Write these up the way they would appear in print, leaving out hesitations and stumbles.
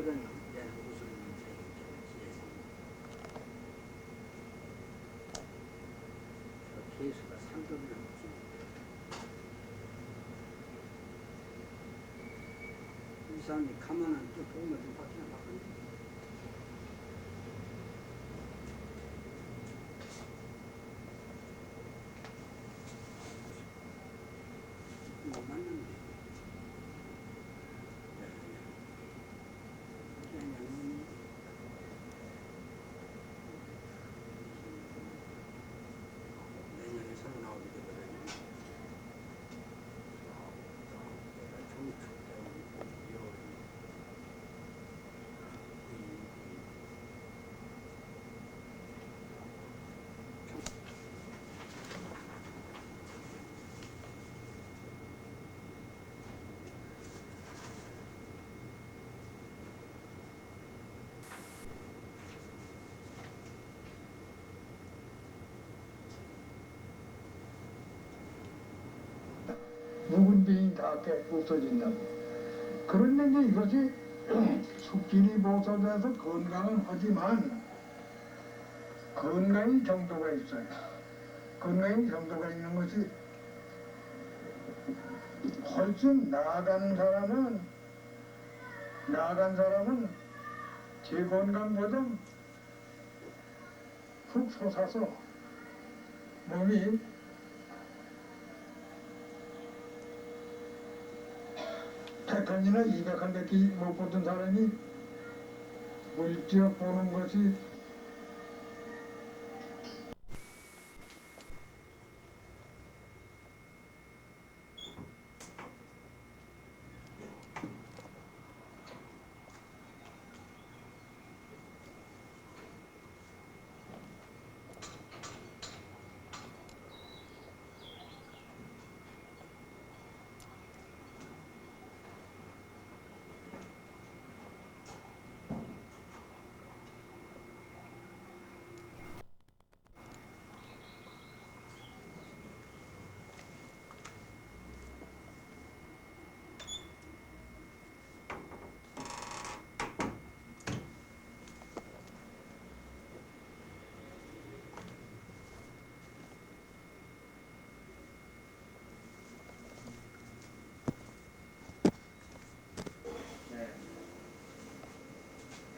그런 무슨 케이스가 3점이나 넘습니다. 이 사람이 가만한 또 도움을 좀 받기나 받거든요. 못 맞는데. 내년에 새로 나오게 되거든요. 종축 묵은 빙이 다 없어진다고. 그런데 이것이 숲길이 보존돼서 건강은 하지만 건강이 정도가 있어요. 건강이 정도가 있는 것이 훨씬 나아간 사람은 제 건강보다 푹 솟아서 몸이 백한이나 200한밖에 못 보던 사람이 물지어 보는 것이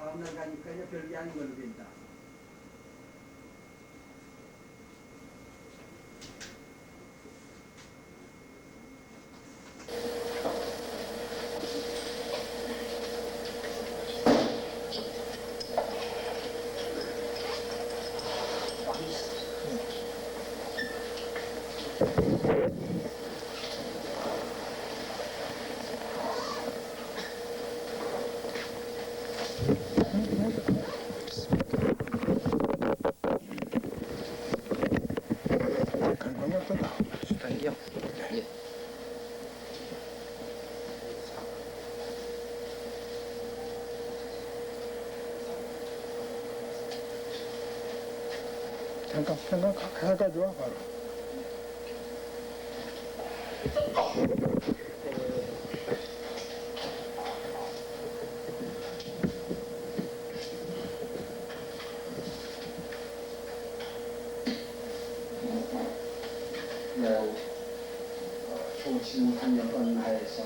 다음날 가니까 이제 별게 아닌 걸로 된다. 수탕이요? 예. 잠깐 가져와 바로. 좋지 못한 여건 하에서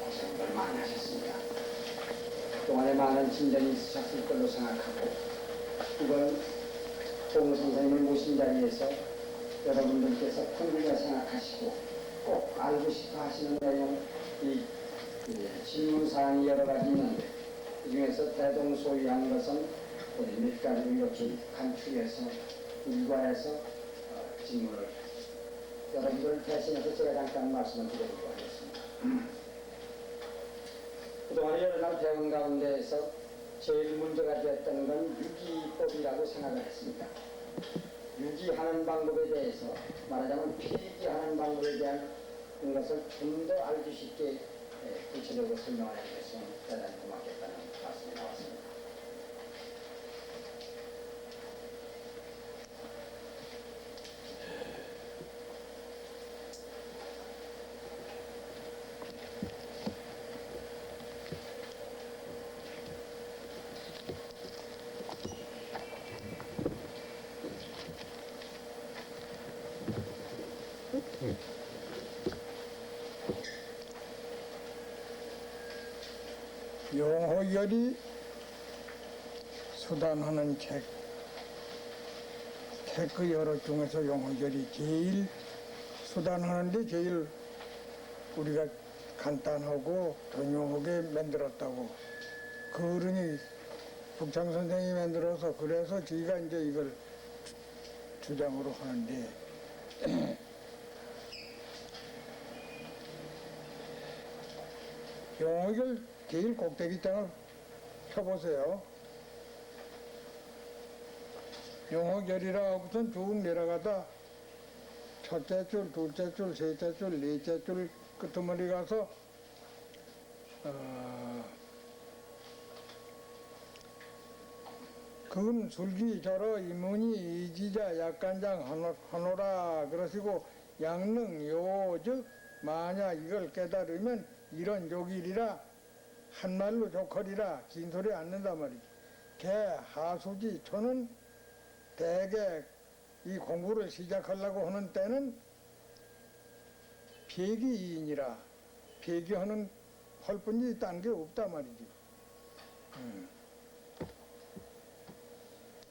고생들 많이 하셨습니다. 그동안에 많은 진전이 있으셨을 걸로 생각하고 이번 송 선생님을 모신 자리에서 여러분들께서 궁금해 생각하시고 꼭 알고 싶어 하시는 내용 질문사항이 여러 가지 있는데 그 중에서 대동소이한 것은 우리 몇 가지로 이렇게 간추려서 일과해서 질문을 여러분들 대신해서 제가 잠깐 말씀을 드리도록 하겠습니다. 그동안에 여러 날 배운 가운데에서 제일 문제가 되었던 건 유기법이라고 생각을 했습니다. 유기하는 방법에 대해서 말하자면 폐기하는 방법에 대한 것을 좀 더 알기 쉽게 구체적으로 설명을 해주셨으면 대단히 고맙겠다는 말씀이 나왔습니다. 용허결이 수단하는 그 여러 중에서 용허결이 제일 수단하는데 제일 우리가 간단하고 정용하게 만들었다고. 그 어른이 북창 선생이 만들어서 그래서 저희가 이제 이걸 주장으로 하는데 용허결 제일 꼭대기장을 펴보세요. 용허결이라 하고선 쭉 내려가다 첫째 줄, 둘째 줄, 셋째 줄, 넷째 줄 끝머리 가서 금, 술기, 절어, 이문이, 이지자, 약간장, 한오라 그러시고 양능, 요, 즉 만약 이걸 깨달으면 이런 요길이라 한말로 조커리라 긴 소리 않는단 말이지. 개, 하수지, 초는 대개 이 공부를 시작하려고 하는 때는 배기이인이라 배기하는 헐뿐이 딴 게 없단 말이지.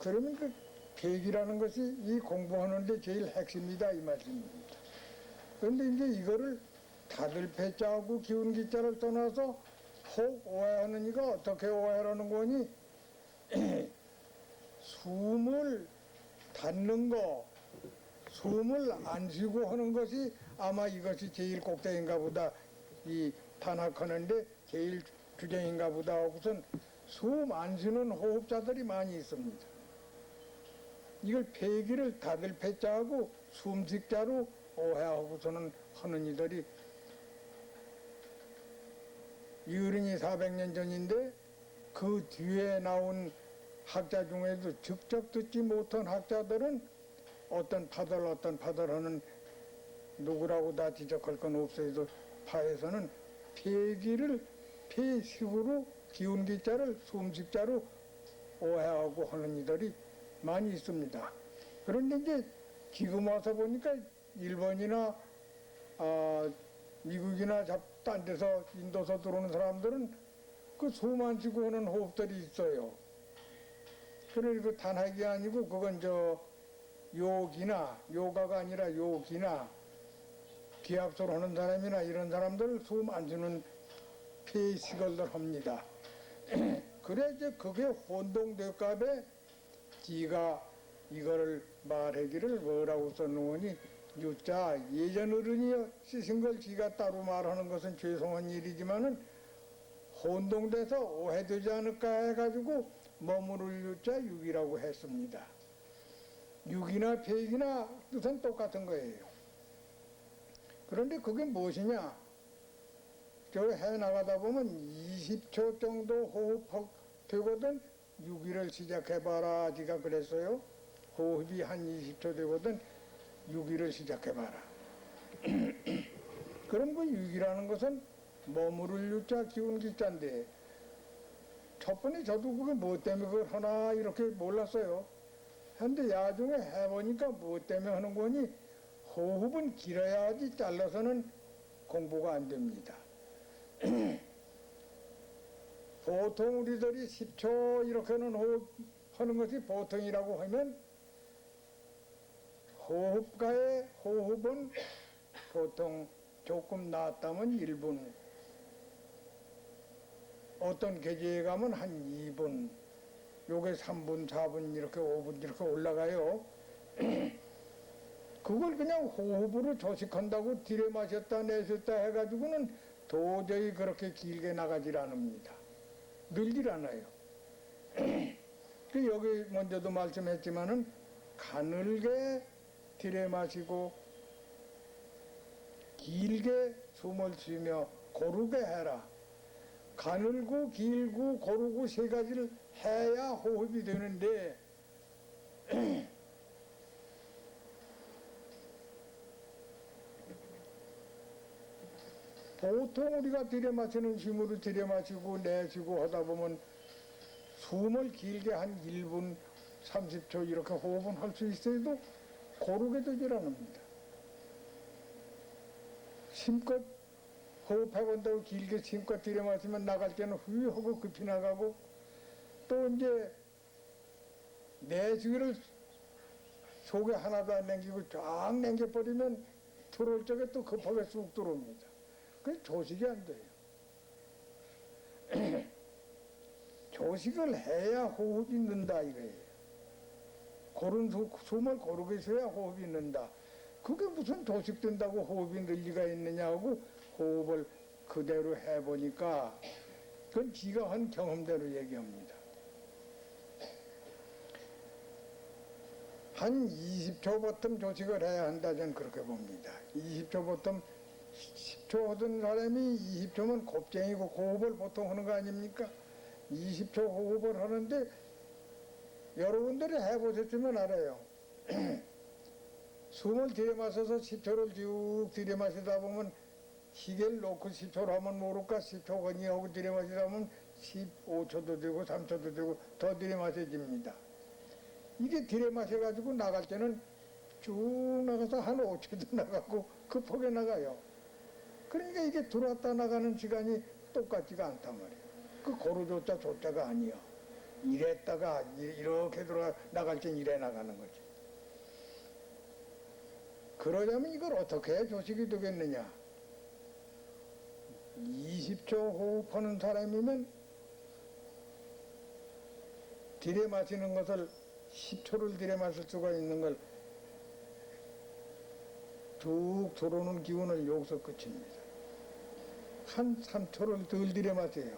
그러면 그 배기라는 것이 이 공부하는데 제일 핵심이다 이 말씀입니다. 그런데 이제 이거를 다들 배자하고 기운 기자를 떠나서 혹 오해하는 이가 어떻게 오해하는 거니? 숨을 닫는 거, 숨을 안 쉬고 하는 것이 아마 이것이 제일 꼭대기인가 보다. 이 탄핵하는데 제일 주제인가 보다 하고선 숨 안 쉬는 호흡자들이 많이 있습니다. 이걸 폐기를 다들 패자하고 숨식자로 오해하고서는 하는 이들이 이 어른이 400년 전인데 그 뒤에 나온 학자 중에도 직접 듣지 못한 학자들은 어떤 파들 하는 누구라고 다 지적할 건 없어도 파에서는 폐기를 폐식으로 기운기자를 숨식자로 오해하고 하는 이들이 많이 있습니다. 그런데 이제 지금 와서 보니까 일본이나 미국이나 딴 데서 인도서 들어오는 사람들은 그 숨 안 쉬고 하는 호흡들이 있어요. 그래 그 단학이 아니고 그건 요가가 아니라 요기나 기합소를 하는 사람이나 이런 사람들 숨 안 쉬는 폐식을 합니다. 그래 이제 그게 혼동될까봐 지가 이거를 말하기를 뭐라고 써놓으니 유자 예전 어른이 쓰신 걸 지가 따로 말하는 것은 죄송한 일이지만은 혼동돼서 오해되지 않을까 해가지고 머무를 유자 육이라고 했습니다. 육이나 폐익이나 뜻은 똑같은 거예요. 그런데 그게 무엇이냐? 저 해나가다 보면 20초 정도 호흡 되거든 6일을 시작해봐라 지가 그랬어요. 호흡이 한 20초 되거든 6일을 시작해봐라. 그럼 그 6이라는 것은 머무를 유자 기운 기자인데 첫 번에 저도 그게 뭐 때문에 그걸 하나 이렇게 몰랐어요. 근데 야중에 해보니까 뭐 때문에 하는 거니 호흡은 길어야지 잘라서는 공부가 안 됩니다. 보통 우리들이 10초 이렇게는 호흡하는 것이 보통이라고 하면 호흡가의 호흡은 보통 조금 낮다면 1분, 어떤 계제에 가면 한 2분, 요게 3분, 4분, 이렇게 5분 이렇게 올라가요. 그걸 그냥 호흡으로 조식한다고 들여 마셨다 내셨다 해가지고는 도저히 그렇게 길게 나가질 않습니다. 늘질 않아요. 그 여기 먼저도 말씀했지만은 가늘게 들여 마시고 길게 숨을 쉬며 고르게 해라. 가늘고 길고 고르고 세 가지를 해야 호흡이 되는데 보통 우리가 들여마시는 힘으로 들여마시고 내쉬고 하다 보면 숨을 길게 한 1분 30초 이렇게 호흡은 할 수 있어도 고르게 되질 않습니다. 심껏 호흡해본다고 길게 힘껏 들이마시면 나갈 때는 후유하고 급히 나가고, 또 이제 내쉬기를 속에 하나도 안 남기고 쫙 남겨버리면 들어올 적에 또 급하게 쑥 들어옵니다. 그래서 조식이 안 돼요. 조식을 해야 호흡이 는다 이거예요. 고른 숨을 고르게 쉬어야 호흡이 는다. 그게 무슨 조식 된다고 호흡이 늘 리가 있느냐고 호흡을 그대로 해보니까 그건 지가 한 경험대로 얘기합니다. 한 20초 버텀 조식을 해야 한다 저는 그렇게 봅니다. 20초 버텀 10초 하던 사람이 20초면 곱쟁이고 호흡을 보통 하는 거 아닙니까? 20초 호흡을 하는데 여러분들이 해보셨으면 알아요. 숨을 들이마셔서 10초를 쭉 들이마시다 보면 시계를 놓고 10초를 하면 모를까 10초 건의하고 들이마시다 보면 15초도 되고 3초도 되고 더 들이마셔집니다. 이게 들이마셔가지고 나갈 때는 쭉 나가서 한 5초도 나가고 급하게 나가요. 그러니까 이게 들어왔다 나가는 시간이 똑같지가 않단 말이에요. 그 고루조자 조자가 아니야. 이랬다가 이렇게 들어가 나갈 땐 이래 나가는 거지. 그러자면 이걸 어떻게 해 조식이 되겠느냐. 20초 호흡하는 사람이면 들이마시는 것을 10초를 들이마실 수가 있는 걸 쭉 들어오는 기운을 여기서 끝입니다. 한 3초를 덜 들이마세요.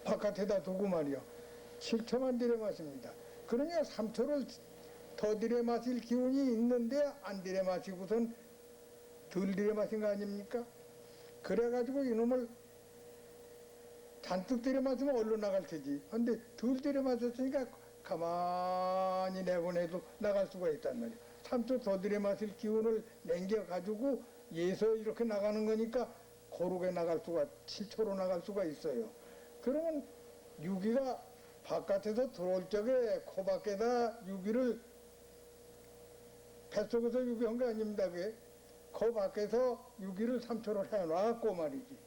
바깥에다 두고 말이요. 7초만 들이마십니다. 그러니까 3초를 더 들이마실 기운이 있는데 안 들이마시고선 덜 들이마신 거 아닙니까? 그래가지고 이놈을 잔뜩 들이마시면 얼른 나갈 테지. 근데 덜 들이마셨으니까 가만히 내보내도 나갈 수가 있단 말이에요. 3초 더 들이마실 기운을 남겨가지고 예서 이렇게 나가는 거니까 고르게 나갈 수가 7초로 나갈 수가 있어요. 그러면 유기가 바깥에서 들어올 적에 코 밖에다 유기를 뱃속에서 유기한 거 아닙니다. 그게 코 밖에서 유기를 3초를 해놨고 말이지.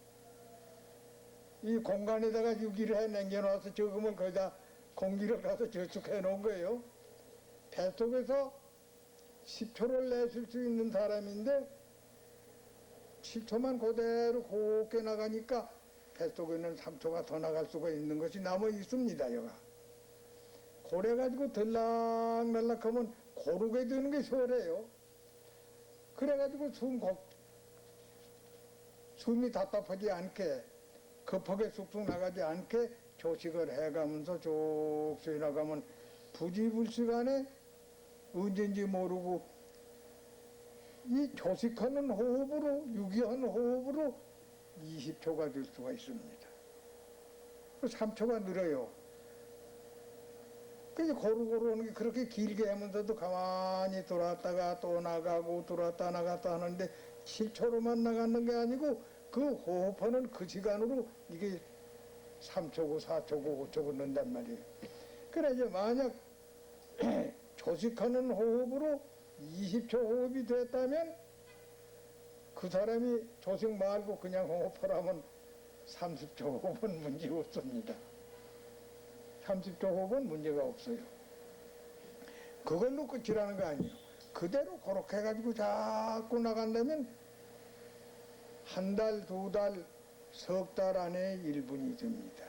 이 공간에다가 유기를 해 남겨놔서 저금을 거기다 공기를 가서 저축해 놓은 거예요. 뱃속에서 10초를 내쉴 수 있는 사람인데 7초만 그대로 곱게 나가니까 뱃속에는 3초가 더 나갈 수가 있는 것이 남아 있습니다. 여가 그래가지고 들락날락하면 고르게 되는 게 수월해요. 그래가지고 숨이 답답하지 않게 급하게 쑥쑥 나가지 않게 조식을 해가면서 쭉 나가면 부지불식간에 언제인지 모르고 이 조식하는 호흡으로 유기하는 호흡으로 20초가 될 수가 있습니다. 3초가 늘어요. 그래서 고루고루 하는 게 그렇게 길게 하면서도 가만히 돌아왔다가 또 나가고 돌아왔다 나갔다 하는데 7초로만 나가는 게 아니고 그 호흡하는 그 시간으로 이게 3초고 4초고 5초고 는단 말이에요. 그래 이제 만약 조식하는 호흡으로 20초 호흡이 됐다면 그 사람이 조식 말고 그냥 호흡하라면 30초 호흡은 문제 없습니다. 30초 호흡은 문제가 없어요. 그걸로 끝이라는 거 아니에요. 그대로 그렇게 해가지고 자꾸 나간다면 한 달, 두 달, 석 달 안에 1분이 됩니다.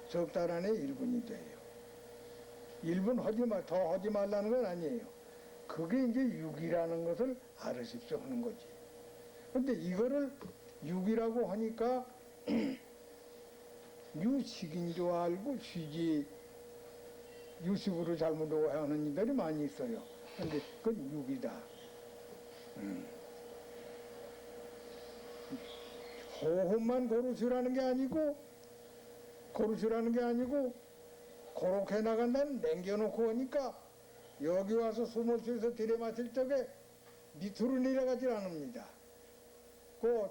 석 달 안에 1분이 돼요. 1분 더 하지 말라는 건 아니에요. 그게 이제 육이라는 것을 알으십시오 하는 거지. 근데 이거를 육이라고 하니까 유식인 줄 알고 쉬지 유식으로 잘못 오해하는 이들이 많이 있어요. 근데 그건 육이다. 호흡만 고르시라는 게 아니고 그렇게 나간다는 남겨놓고 하니까 여기 와서 숨을 쉬어서 들이마실 적에 밑으로 내려가질 않습니다. 그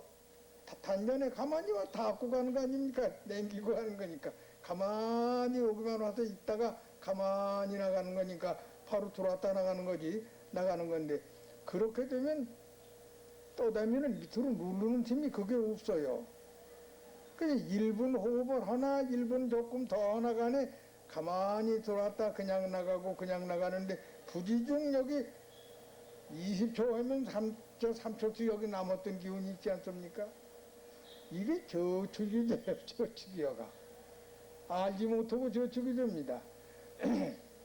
단전에 가만히 와 닿고 가는 거 아닙니까? 남기고 가는 거니까 가만히 여기만 와서 있다가 가만히 나가는 거니까 바로 들어왔다 나가는 거지 나가는 건데 그렇게 되면 떠다니는 밑으로 누르는 힘이 그게 없어요. 그냥 1분 호흡을 하나 1분 조금 더 하나 간에 가만히 들어왔다 그냥 나가고 그냥 나가는데 부지중 여기 20초 하면 3초씩 여기 남았던 기운이 있지 않습니까? 이게 저축이 돼요. 저축이여가 알지 못하고 저축이 됩니다.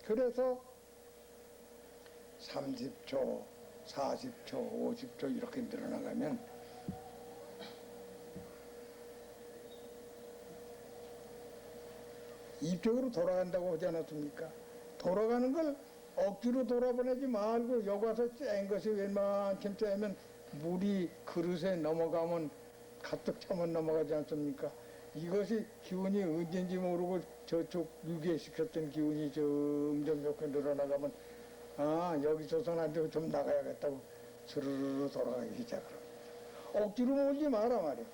그래서 30초 40초 50초 이렇게 늘어나가면 입쪽으로 돌아간다고 하지 않았습니까? 돌아가는 걸 억지로 돌아보내지 말고 여기 와서 짠 것이 웬만큼 짜면 물이 그릇에 넘어가면 가득 차면 넘어가지 않습니까? 이것이 기운이 언제인지 모르고 저쪽 유괴시켰던 기운이 점점 이렇게 늘어나가면 아 여기서선 안 되고 좀 나가야겠다고 스르르 돌아가기 시작합니다. 억지로 몰지 마라 말이야.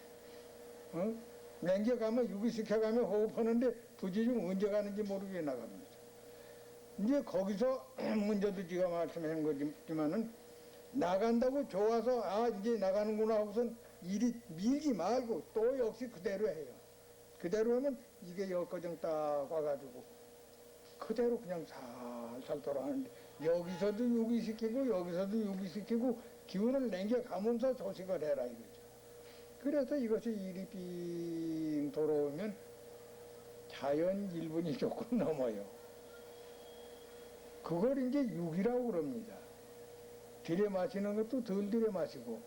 어? 냉겨가면 유기시켜가면 호흡하는데 부지중 언제 가는지 모르게 나갑니다. 이제 거기서 문제도 지가 말씀한 거지만은 나간다고 좋아서 아 이제 나가는구나 하고선 일이 밀지 말고 또 역시 그대로 해요. 그대로 하면 이게 여기까지 딱 와가지고 그대로 그냥 살살 돌아가는데 여기서도 유기시키고 여기서도 유기시키고 기운을 남겨가면서 조식을 해라 이거죠. 그래서 이것이 일이 빙 돌아오면 자연 1분이 조금 넘어요. 그걸 이제 육이라고 그럽니다. 들여 마시는 것도 덜 들여 마시고.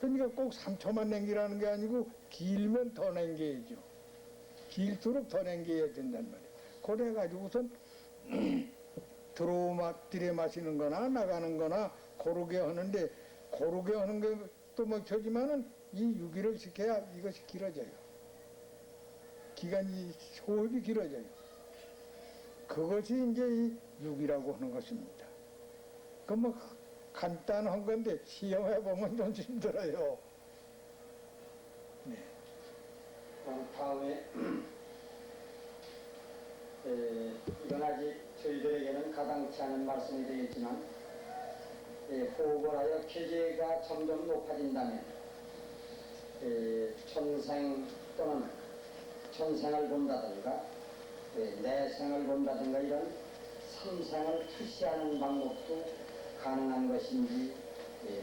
그러니까 꼭 3초만 남기라는 게 아니고 길면 더 남겨야죠. 길수록 더 남겨야 된단 말이에요. 그래가지고 우선 들여 마시는 거나 나가는 거나 고르게 하는데 고르게 하는 것도 먹혀지만은 이 유기를 시켜야 이것이 길어져요. 기간이 호흡이 길어져요. 그것이 이제 이 육이라고 하는 것입니다. 그 뭐 간단한 건데 시험해 보면 좀 힘들어요. 네. 다음에 이건 아직 저희들에게는 가당치 않은 말씀이 되겠지만 호흡을 하여 쾌재가 점점 높아진다면 천생 또는 천생을 본다든가 내생을 본다든가 이런 삼생을 투시하는 방법도 가능한 것인지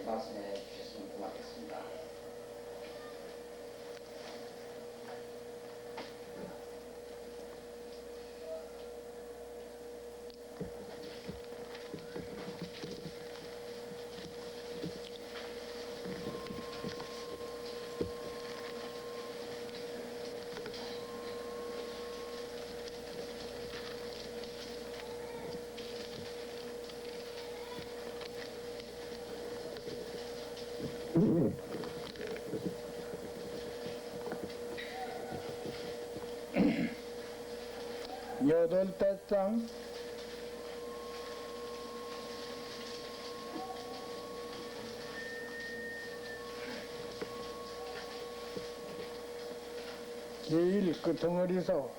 말씀해 주셨으면 고맙겠습니다. 여덟 장 제일 그 덩어리에서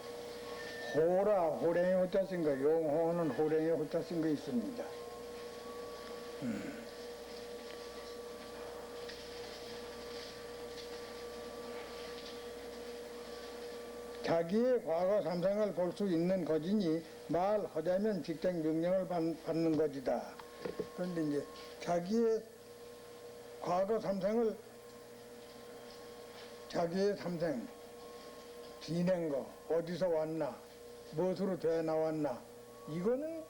호라 호랭이 호자 쓴 거, 용호는 호랭이 호자 쓴 거 있습니다. 자기의 과거 삼생을 볼 수 있는 거지니 말하자면 직장 명령을 받는 것이다. 그런데 이제 자기의 과거 삼생을 자기의 삼생 지낸 거 어디서 왔나 무엇으로 돼 나왔나 이거는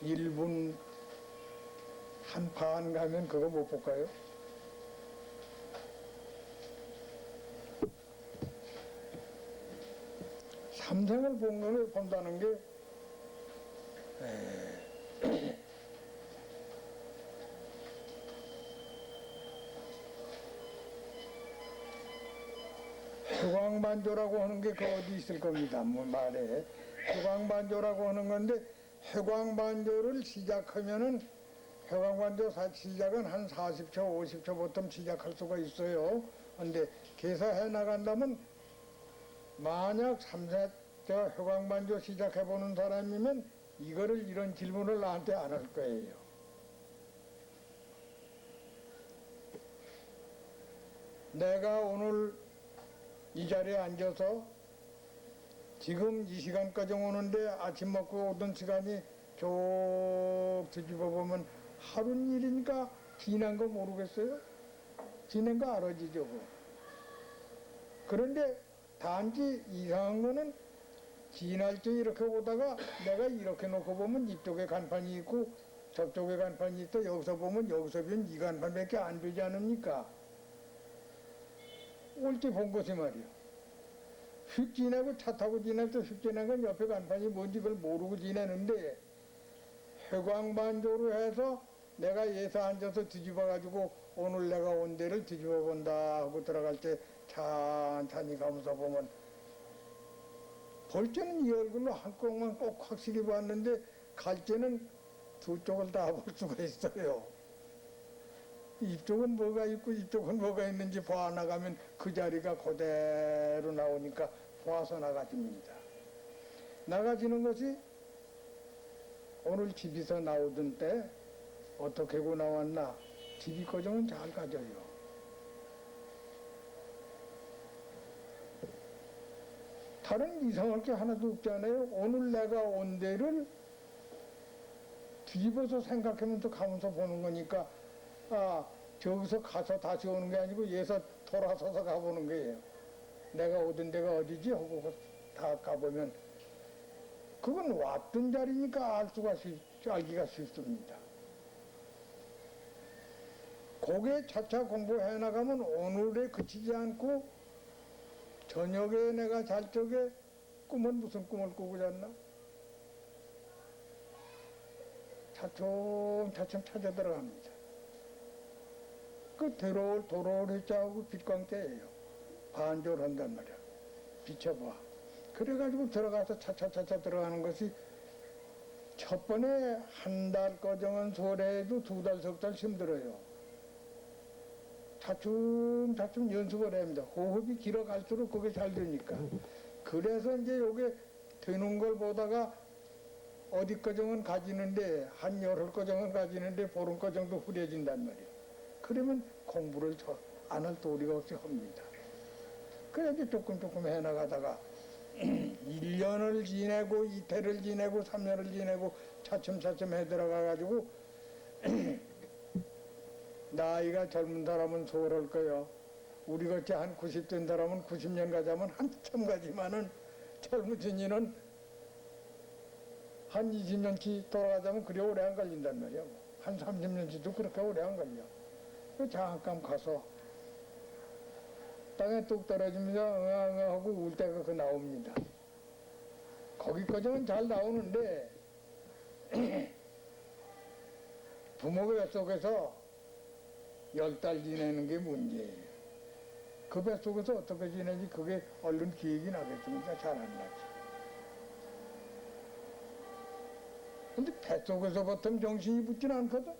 1분 한 반 가면 그거 못 볼까요? 삼생을 본다는 게 회광반조라고 하는 게 그 어디 있을 겁니다. 뭐 말에 회광반조라고 하는 건데 회광반조를 시작하면은 회광반조 시작은 한 40초, 50초부터 시작할 수가 있어요. 근데 개사해 나간다면 만약 3세 회광반조 시작해보는 사람이면 이런 질문을 나한테 안 할 거예요. 내가 오늘 이 자리에 앉아서 지금 이 시간까지 오는데 아침 먹고 오던 시간이 쭉 뒤집어 보면 하루 일이니까 지난 거 모르겠어요? 지난 거 알아지죠. 뭐. 그런데 단지 이상한 거는 지날 때 이렇게 오다가 내가 이렇게 놓고 보면 이쪽에 간판이 있고 저쪽에 간판이 있고 여기서 보면 여기서 보면 이 간판밖에 안 되지 않습니까? 올 때 본 것이 말이요. 휙 지나고 차 타고 지날 때 휙 지나는 건 옆에 간판이 뭔지 그걸 모르고 지내는데 회광반조로 해서 내가 예서 앉아서 뒤집어가지고 오늘 내가 온 데를 뒤집어 본다 하고 들어갈 때 찬찬히 가면서 보면 볼 때는 이 얼굴로 한꺼번만 꼭 확실히 봤는데 갈 때는 두 쪽을 다 볼 수가 있어요. 이쪽은 뭐가 있고 이쪽은 뭐가 있는지 봐 나가면 그 자리가 그대로 나오니까 봐서 나가집니다. 나가지는 것이 오늘 집에서 나오던 때 어떻게 하고 나왔나 집이 거정은 잘 가져요. 다른 이상할 게 하나도 없잖아요. 오늘 내가 온 데를 뒤집어서 생각하면서 가면서 보는 거니까 저기서 가서 다시 오는 게 아니고 예서 돌아서서 가보는 거예요. 내가 오던 데가 어디지 하고 다 가보면 그건 왔던 자리니까 알기가 쉽습니다. 거기에 차차 공부해 나가면 오늘에 그치지 않고 저녁에 내가 잘 적에 꿈은 무슨 꿈을 꾸고 잤나? 차츰차츰 찾아 들어갑니다. 그 도로를 해자하고 빛광대예요. 반조를 한단 말이야. 비춰봐. 그래가지고 들어가서 차차차차 들어가는 것이 첫 번에 한 달 거정은 소래해도 두 달, 석 달 힘들어요. 차츰차츰 연습을 합니다. 호흡이 길어갈수록 그게 잘 되니까. 그래서 이제 요게 되는 걸 보다가 어디 거정은 가지는데 한 열흘 거정은 가지는데 보름 거정도 후려진단 말이에요. 그러면 공부를 안 할 도리가 없이 합니다. 그래서 조금 해나가다가 1년을 지내고 이태를 지내고 3년을 지내고 차츰차츰 해 들어가가지고 나이가 젊은 사람은 소럴 거요. 우리 같이 한 90 된 사람은 90년 가자면 한참 가지만은 젊으신이는 한 20년치 돌아가자면 그리 오래 안 걸린단 말이야. 한 30년치도 그렇게 오래 안 걸려. 잠깐 가서 땅에 뚝 떨어지면서 응아응아 하고 울 때가 그 나옵니다. 거기까지는 잘 나오는데 부모 뱃속에서 10달 지내는 게 문제예요. 그 뱃속에서 어떻게 지내는지 그게 얼른 기억이 나겠습니까? 잘 안 나지. 근데 뱃속에서부터 정신이 붙진 않거든.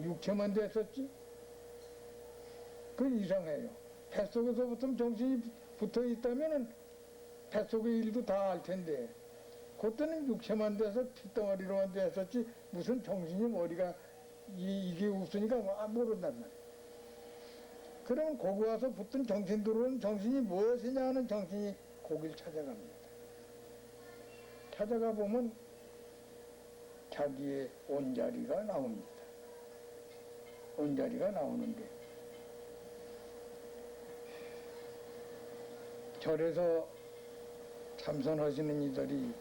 육체만 됐었지. 그건 이상해요. 뱃속에서부터 정신이 붙어 있다면은 뱃속의 일도 다 알 텐데 그때는 육체만 돼서 핏덩어리로만 됐었지 무슨 정신이 머리가 이게 없으니까 모른단 말이에요. 그러면 거기 와서 붙은 정신 들어오는 정신이 무엇이냐 하는 정신이 거길 찾아갑니다. 찾아가 보면 자기의 온자리가 나옵니다. 온자리가 나오는데 절에서 참선하시는 이들이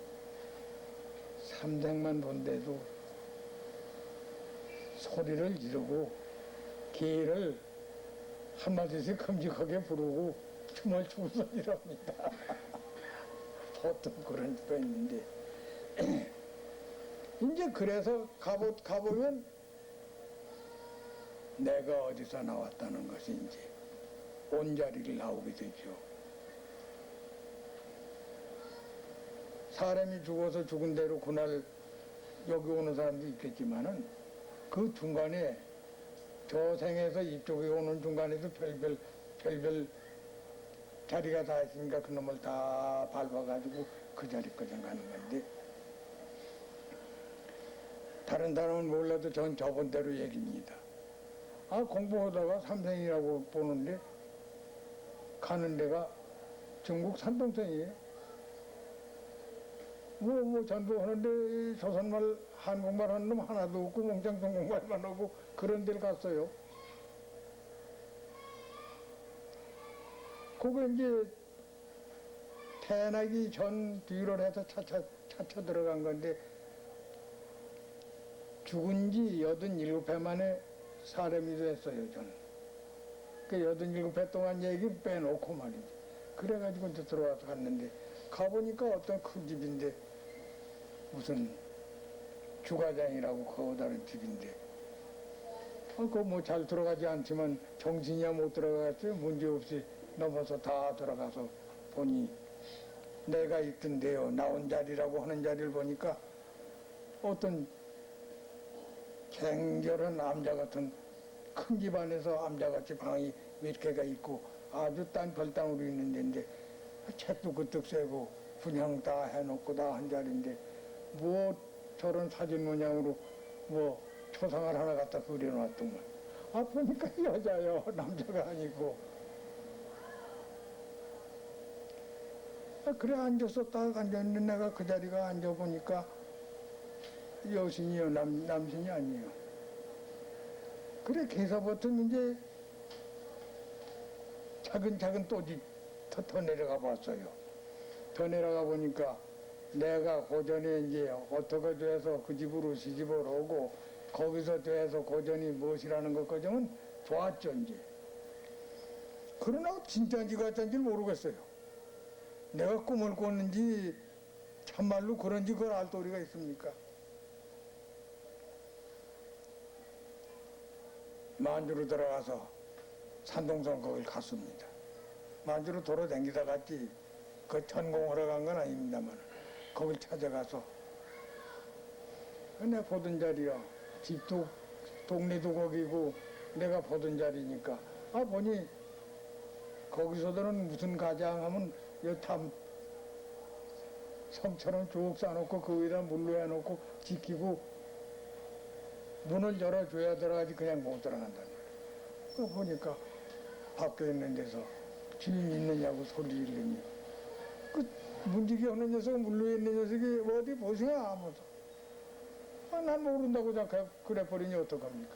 삼생만 본데도 소리를 지르고 개를 한마디씩 큼직하게 부르고 춤을 추고서 이럽니다. 보통 그런 거 있는데 이제 그래서 가보면 내가 어디서 나왔다는 것이 이제 온자리를 나오게 되죠. 사람이 죽어서 죽은 대로 그날 여기 오는 사람도 있겠지만은 그 중간에 저 생에서 이쪽에 오는 중간에도 별별 자리가 다 있으니까 그놈을 다 밟아가지고 그 자리까지 가는 건데 다른 사람은 몰라도 전 저번 대로 얘기입니다. 아, 공부하다가 삼성이라고 보는데 가는 데가 중국 산동성이에요. 뭐 전도하는데 조선말, 한국말 하는 놈 하나도 없고 몽장 중국말만 하고 그런 데를 갔어요. 그거 이제 태어나기 전 뒤로 해서 차차 들어간 건데 죽은 지 87회 만에 사람이 됐어요, 저는. 그 87회 동안 얘기 빼놓고 말이지. 그래가지고 이제 들어와서 갔는데 가보니까 어떤 큰 집인데 무슨 주가장이라고 커다란 집인데 그거 뭐 잘 들어가지 않지만 정신이야 못 들어가겠어요. 문제없이 넘어서 다 들어가서 보니 내가 있던데요. 나온 자리라고 하는 자리를 보니까 어떤 갱결한 남자 같은 큰 집안에서 암자같이 방이 몇 개가 있고 아주 딴 별당으로 있는 데인데 책도 그뜩 세고 분양 다 해놓고 다 한 자리인데 뭐 저런 사진 모양으로 뭐 초상을 하나 갖다 그려놨더만 아 보니까 여자요 남자가 아니고 그래 앉아서 딱 앉아있는 내가 그 자리가 앉아보니까 여신이요 남신이 아니에요. 그래 계사부터 이제 차근차근 또 더 내려가 봤어요. 더 내려가 보니까 내가 고전에 이제 어떻게 돼서 그 집으로 시집을 오고 거기서 돼서 고전이 무엇이라는 것까지는 좋았죠 이제. 그러나 진짜인지 가짜인지 모르겠어요. 내가 꿈을 꿨는지 참말로 그런지 그걸 알 도리가 있습니까? 만주로 들어가서 산동성 거길 갔습니다. 만주로 돌아다니다 갔지 그 천공하러 간 건 아닙니다만 거길 찾아가서 내가 보던 자리야 집도 동네도 거기고 내가 보던 자리니까 아 보니 거기서들은 무슨 가장 하면 여탐 섬처럼 쭉 싸놓고 그 위에다 물로 해놓고 지키고 문을 열어줘야 들어가지 그냥 못 들어간다는 거예요. 그 보니까 밖에 있는 데서 주인 있느냐고 소리 지르니 그 문지기 하는 녀석 물로 있는 녀석이 어디 보세요 하면서 아, 난 모른다고 그래 버리니 어떡합니까?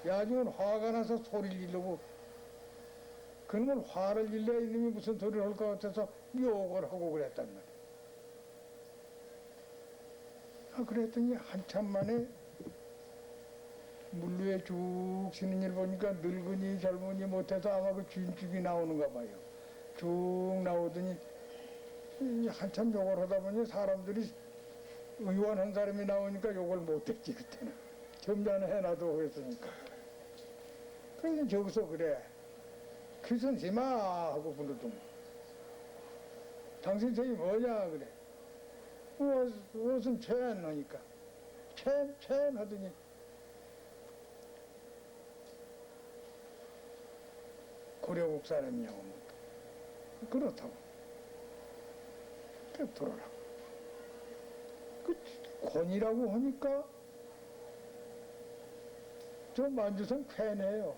야중은 화가 나서 소리를 지르고 그놈은 화를 질러야 이놈이 무슨 소리를 할 것 같아서 욕을 하고 그랬단 말이에요. 아, 그랬더니 한참 만에 물 위에 쭉 쉬는 일 보니까 늙은이 젊은이 못해서 아마 그 주인축이 나오는가 봐요. 쭉 나오더니 한참 욕을 하다 보니 사람들이 의원한 사람이 나오니까 욕을 못했지 그때는. 점잖아 해놔도 그랬으니까. 그래서 저기서 그래. 그 선생님아 하고 부르더만. 당신 저기 뭐냐 그래. 무슨 최안 하니까. 최안 하더니 고려국 사람이냐고 그렇다고 그래 들어라고 그 권이라고 하니까 저 만주성 쾌네요.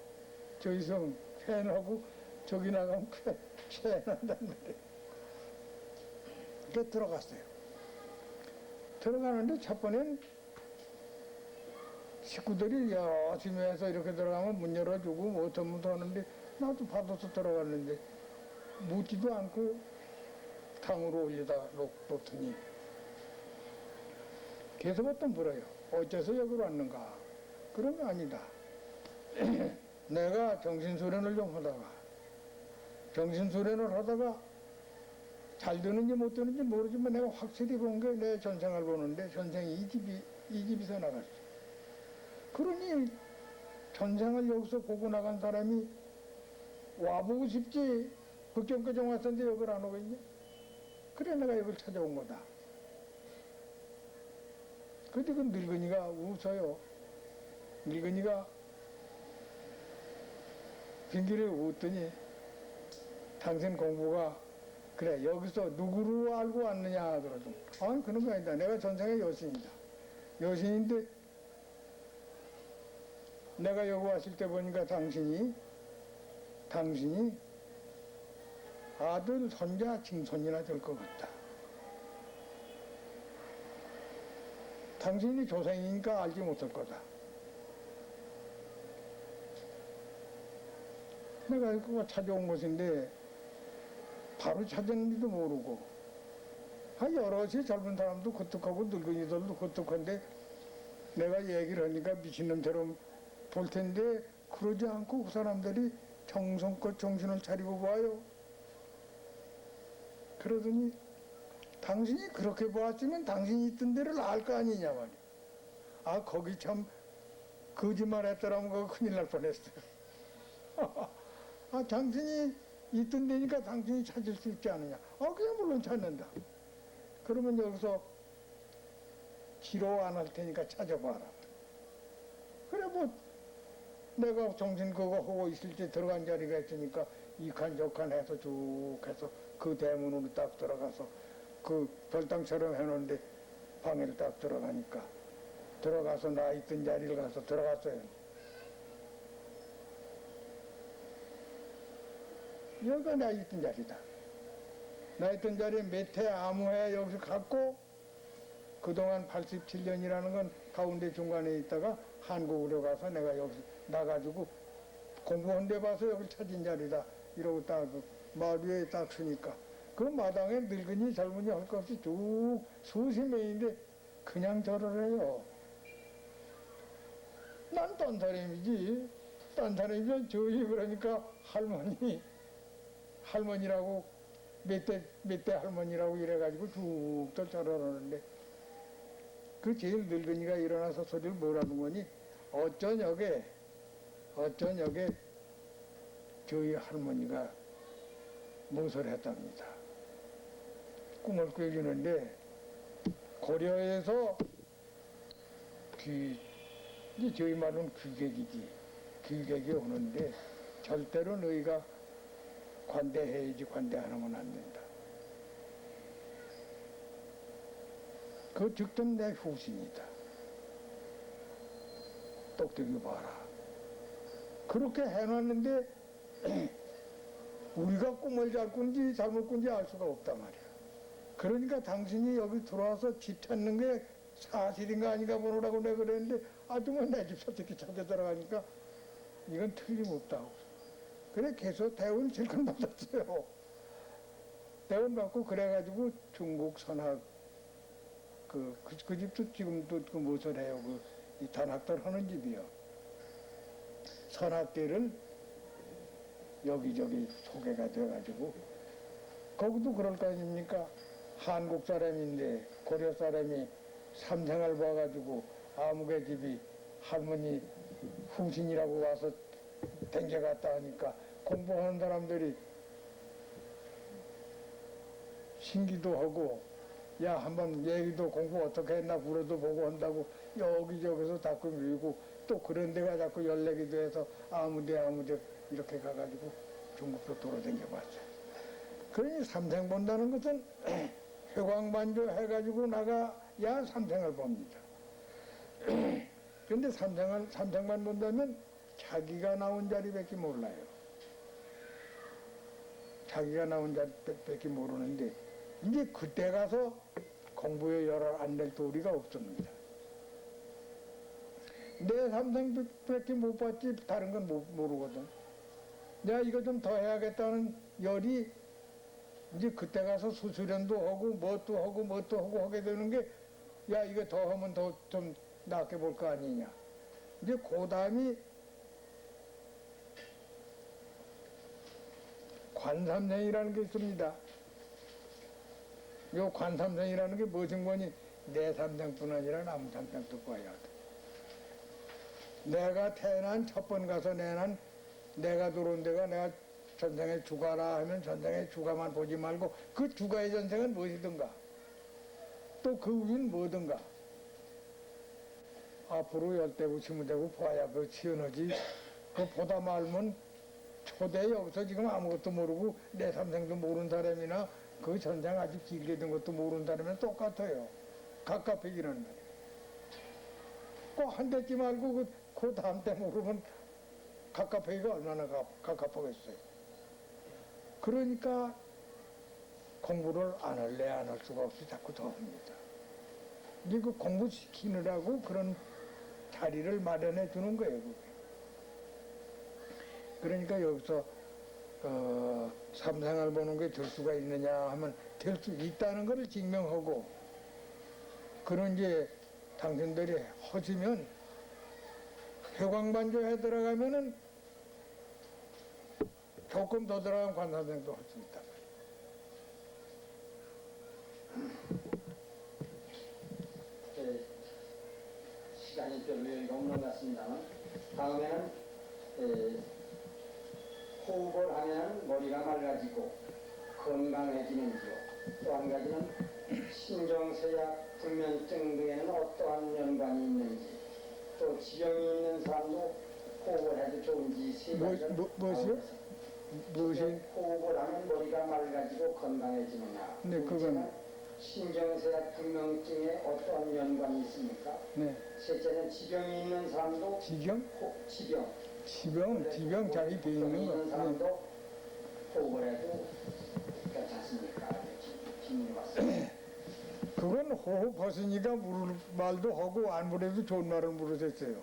저희 성 쾌하고 저기 나가면 쾌한단 말이에요. 그래 들어갔어요. 들어가는데 첫 번엔 식구들이 열심히 해서 이렇게 들어가면 문 열어주고 뭐 어쩌면 하는데 나도 받아서 들어갔는데 묻지도 않고 탕으로 올려다 놓더니 계속부터 물어요. 어째서 여기로 왔는가? 그런 거 아니다. 내가 정신수련을 좀 하다가 정신수련을 하다가 잘 되는지 못 되는지 모르지만 내가 확실히 본 게 내 전생을 보는데 전생이 이 집에서 나갔어. 그러니 전생을 여기서 보고 나간 사람이 와보고 싶지 극경까지 왔었는데 여기를 안 오겠냐? 그래 내가 여기를 찾아온 거다. 근데 그 늙은이가 웃어요. 늙은이가 빙기를 웃더니 당신 공부가 그래 여기서 누구로 알고 왔느냐 하더라도 아니 그런 거 아니다. 내가 전생의 여신이다. 여신인데 내가 여기 왔을 때 보니까 당신이 아들, 손자, 증손이나 될 것 같다. 당신이 조상이니까 알지 못할 거다. 내가 그거 찾아온 것인데 바로 찾았는지도 모르고 여럿이 젊은 사람도 거특하고 늙은이들도 거특한데 내가 얘기를 하니까 미친놈처럼 볼 텐데 그러지 않고 그 사람들이 정성껏 정신을 차리고 봐요. 그러더니 당신이 그렇게 보았으면 당신이 있던 데를 알 거 아니냐 말이야. 아 거기 참 거짓말 했더라면 그거 큰일 날 뻔했어요. 아 당신이 있던 데니까 당신이 찾을 수 있지 않느냐. 그냥 물론 찾는다. 그러면 여기서 지로 안 할 테니까 찾아봐라. 그래 뭐 내가 정신 그거 하고 있을 때 들어간 자리가 있으니까 이칸 저칸 해서 쭉 해서 그 대문으로 딱 들어가서 그 별당처럼 해놓은데 방에를 딱 들어가니까 들어가서 나 있던 자리를 가서 들어갔어요. 여기가 나 있던 자리다. 나 있던 자리에 몇 해 아무 해 여기서 갔고 그동안 87년이라는 건 가운데 중간에 있다가 한국으로 가서 내가 여기 나가지고 공부한 데 봐서 여기 찾은 자리다. 이러고 딱 마을 위에 딱 서니까 그 마당에 늙은이 젊은이 할 것 없이 쭉 수십 명인데 그냥 절을 해요. 난 딴 사람이지. 딴 사람이면 저희 그러니까 할머니라고 몇 대 할머니라고 이래가지고 쭉들 절을 하는데 그 제일 늙은이가 일어나서 소리를 뭐라는 거니 어쩌녁에 저희 할머니가 무엇을 했답니다. 꿈을 꿔주는데 고려에서 이제 저희 말은 귀객이지. 귀객이 오는데 절대로 너희가 관대해야지 관대 안 하면 안 된다. 그 즉슨 내 후신이다. 똑똑히 봐라. 그렇게 해놨는데 우리가 꿈을 잘 꾼지 잘못 꾼지 알 수가 없단 말이야. 그러니까 당신이 여기 들어와서 집 찾는 게 사실인가 아닌가 보느라고 내가 그랬는데 아주면 내 집 어떻게 찾아 들어가니까 이건 틀림없다고. 그래 계속 대원 실컷 받았어요. 대원 받고 그래가지고 중국 선학 그 집도 지금도 그 무엇을 해요. 이 단학들 하는 집이요. 선학계를 여기저기 소개가 돼가지고 거기도 그럴 거 아닙니까? 한국 사람인데 고려 사람이 삼생을 봐가지고 아무개 집이 할머니 후신이라고 와서 댕겨갔다 하니까 공부하는 사람들이 신기도 하고 야 한번 얘기도 공부 어떻게 했나 불어도 보고 한다고 여기저기서 자꾸 밀고 또 그런 데가 자꾸 연락이도 해서 아무데 이렇게 가가지고 중국도 돌아다녀 봤어요. 그러니 삼생 본다는 것은 회광반조 해가지고 나가야 삼생을 봅니다. 근데 삼생만 본다면 자기가 나온 자리밖에 몰라요. 자기가 나온 자리밖에 모르는데 이제 그때 가서 공부에 열을 안 낼 도리가 없습니다. 내 삼생밖에 못 봤지 다른 건 모르거든. 내가 이거 좀 더 해야겠다는 열이 이제 그때 가서 수수련도 하고 뭣도 하고 하게 되는 게 야 이거 더 하면 더 좀 낫게 볼 거 아니냐. 이제 그 다음이 관삼생이라는 게 있습니다. 요 관삼생이라는 게 무슨 거니? 내 삼생뿐 아니라 남 삼생도 봐야 돼. 내가 태어난 첫 번 가서 내가 들어온 데가 내가 전생에 주가라 하면 전생에 주가만 보지 말고 그 주가의 전생은 무엇이든가 또 그 위는 뭐든가 앞으로 열대고 스무대고 봐야 그 시원하지. 그 보다 말면 초대 여기서 지금 아무것도 모르고 내 삼생도 모르는 사람이나 그 전생 아직 길게 된 것도 모르는 사람이랑 똑같아요. 갑갑해지는 말이에요. 꼭 한 대지 말고 그 다음 때 모르면 갑갑하기가 얼마나 갑갑하겠어요. 그러니까 공부를 안 할래 안 할 수가 없이 자꾸 더 합니다. 이게 그 공부시키느라고 그런 자리를 마련해 주는 거예요. 그게. 그러니까 여기서 삼생활 보는 게 될 수가 있느냐 하면 될 수 있다는 것을 증명하고, 그런 이제 당신들이 하시면 회광반조에 들어가면은 조금 더 들어가면 관사생도 할 수 있다. 시간이 별로 여유가 없는 것 같습니다만, 다음에는 호흡을 하면 머리가 맑아지고 건강해지는지요. 또 한 가지는 신경쇠약, 불면증 등에는 어떠한 연관이 있는지, 또 지병이 있는 사람도 호흡을 해도 좋은지 세 가지를 무엇이요? 무엇이? 호흡을 하면 머리가 맑아지고 건강해지느냐. 네, 그건- 둘째는 신경쇠약, 불면증에 어떠한 연관이 있습니까? 네. 셋째는 지병이 있는 사람도 지경? 지병 자기 배에 있는 있는 거. 네. 사람도 호흡을 해도 괜찮습니까? 질문이 왔습니다. 그건 호흡하시니까 물을 말도 하고 안 물어도 좋은 말을 물으셨어요.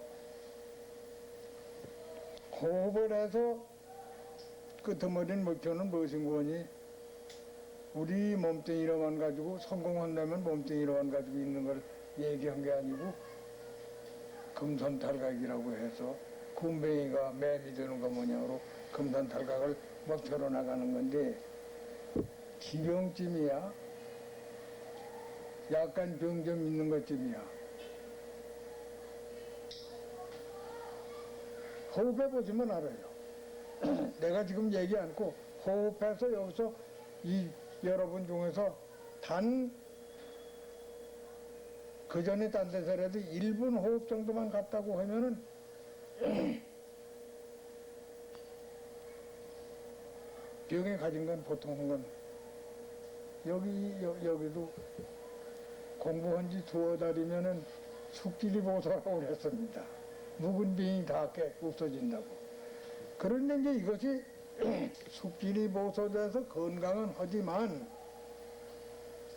호흡을 해서 끄트머린 목표는 무엇인 거니? 우리 몸뚱이로만 가지고 성공한다면 몸뚱이로만 가지고 있는 걸 얘기한 게 아니고, 금선탈각이라고 해서 군뱅이가 맵이 되는 거 뭐냐로 금선탈각을 목표로 나가는 건데, 기병쯤이야, 약간 병 좀 있는 것쯤이야. 호흡해 보시면 알아요. 내가 지금 얘기 않고 호흡해서 여기서 이 여러분 중에서 단 그 전에 딴 데서라도 1분 호흡 정도만 갔다고 하면은 병에 가진 건 보통한 건 여기도 공부한 지 두어 달이면은 숙지리 보소라고 그랬습니다. 묵은 병이 다 없어진다고. 그런데 이제 이것이 숙지리 보소돼서 건강은 하지만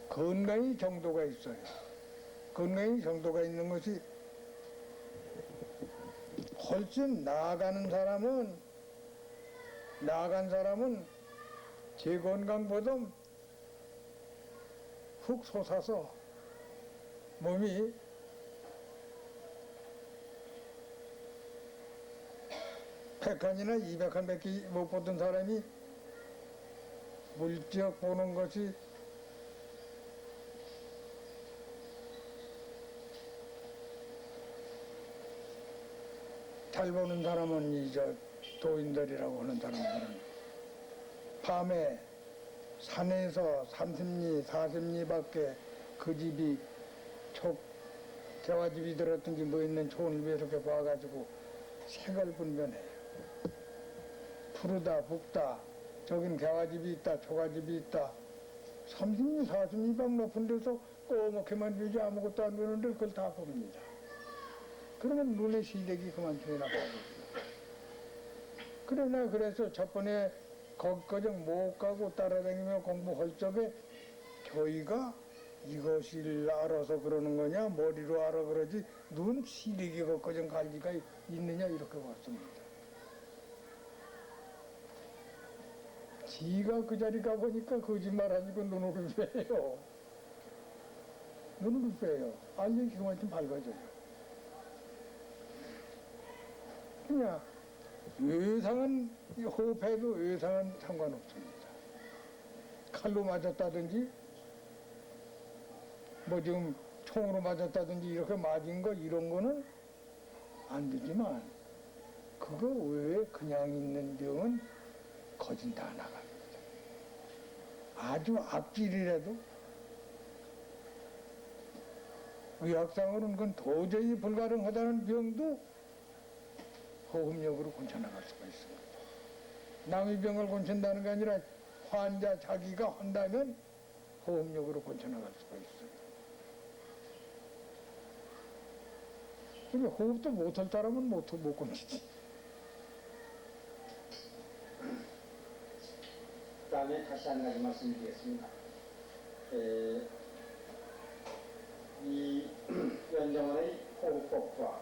건강이 정도가 있어요. 건강이 정도가 있는 것이 훨씬 나아간 사람은 제 건강보다 훅 솟아서 몸이 100칸이나 200칸밖에 못 보던 사람이 물적 보는 것이 잘 보는 사람은 이제 도인들이라고 하는 사람들은 밤에 산에서 30리, 40리밖에 그 집이 개화집이 들었든지 뭐 있는 촌을 이렇게 봐가지고 색을 분별해요. 푸르다, 붓다, 저긴 개화집이 있다, 초가집이 있다. 30리, 40리밖 높은 데서 꼬맣게만 주지 아무것도 안 보는데 그걸 다 봅니다. 그러면 눈의 시력이 그만 변화하고 그러나 그래서 저번에 거기까지 못 가고 따라다니며 공부할 적에 저희가 이것을 알아서 그러는 거냐 머리로 알아 그러지 눈 시력이 거기까지 갈 리가 있느냐 이렇게 봤습니다. 지가 그 자리 가보니까 거짓말 아니고 눈을 빼요. 눈을 빼요. 완전히 그만큼 밝아져요. 그냥 외상은 호흡해도 외상은 상관없습니다. 칼로 맞았다든지 뭐 지금 총으로 맞았다든지 이렇게 맞은 거 이런 거는 안 되지만 그거 외에 그냥 있는 병은 거진 다 나갑니다. 아주 앞질이라도 의학상으로는 그건 도저히 불가능하다는 병도 호흡력으로 고쳐나갈 수가 있습니다. 남의 병을 고친다는 게 아니라 환자 자기가 한다면 호흡력으로 고쳐나갈 수가 있어요. 근데 호흡도 못할 사람은 못 건지지. 그다음에 다시 한 가지 말씀드리겠습니다. 이 연정원의 호흡법과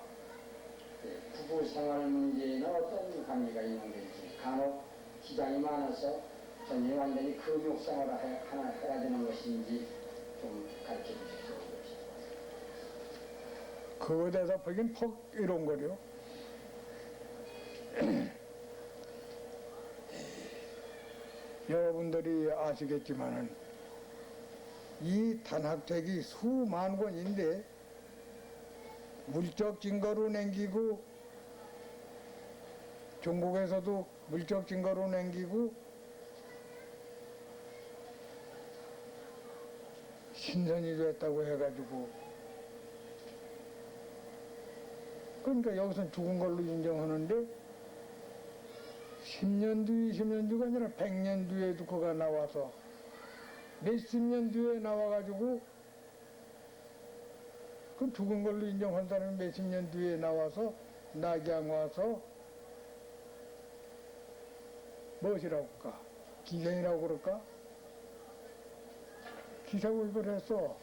부부 생활 문제에는 어떤 관계가 있는 건지, 간혹 기장이 많아서 전혀 완전히 금욕 생활을 해야 되는 것인지 좀 가르쳐 주십시오. 그거 대답하긴 퍽 이런 거려. 여러분들이 아시겠지만은 이 단학책이 수만 권인데 물적 증거로 남기고 중국에서도 물적 증거로 남기고 신선이 됐다고 해가지고 그러니까 여기서 죽은 걸로 인정하는데 10년 뒤, 20년 뒤가 아니라 100년 뒤에도 그가 나와서 몇십 년 뒤에 나와가지고 그 죽은 걸로 인정한 사람이 몇십 년 뒤에 나와서 낙양 와서 무엇이라고 할까? 기생이라고 그럴까? 기사구입을 했어.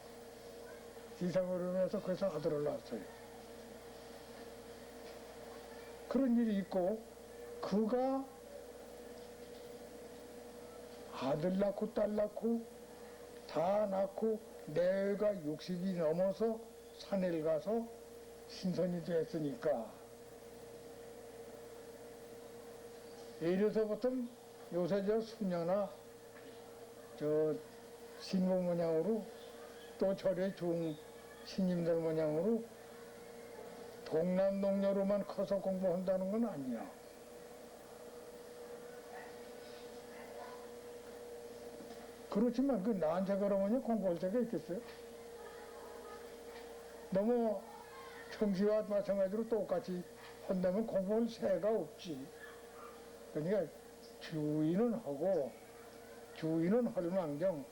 기사구입을 해서 그래서 아들을 낳았어요. 그런 일이 있고 그가 아들 낳고 딸 낳고 다 낳고 내가 60이 넘어서 산을 가서 신선이 됐으니까 이래서부터 요새 저 수녀나 저 신부 모양으로 또 절의 중 스님들 모양으로 동남동녀로만 커서 공부한다는 건 아니야. 그렇지만 그 나한테 그러면 공부할 데가 있겠어요? 너무 청시와 마찬가지로 똑같이 한다면 공부할 새가 없지. 그러니까 주의는 하고 주의는 할 망정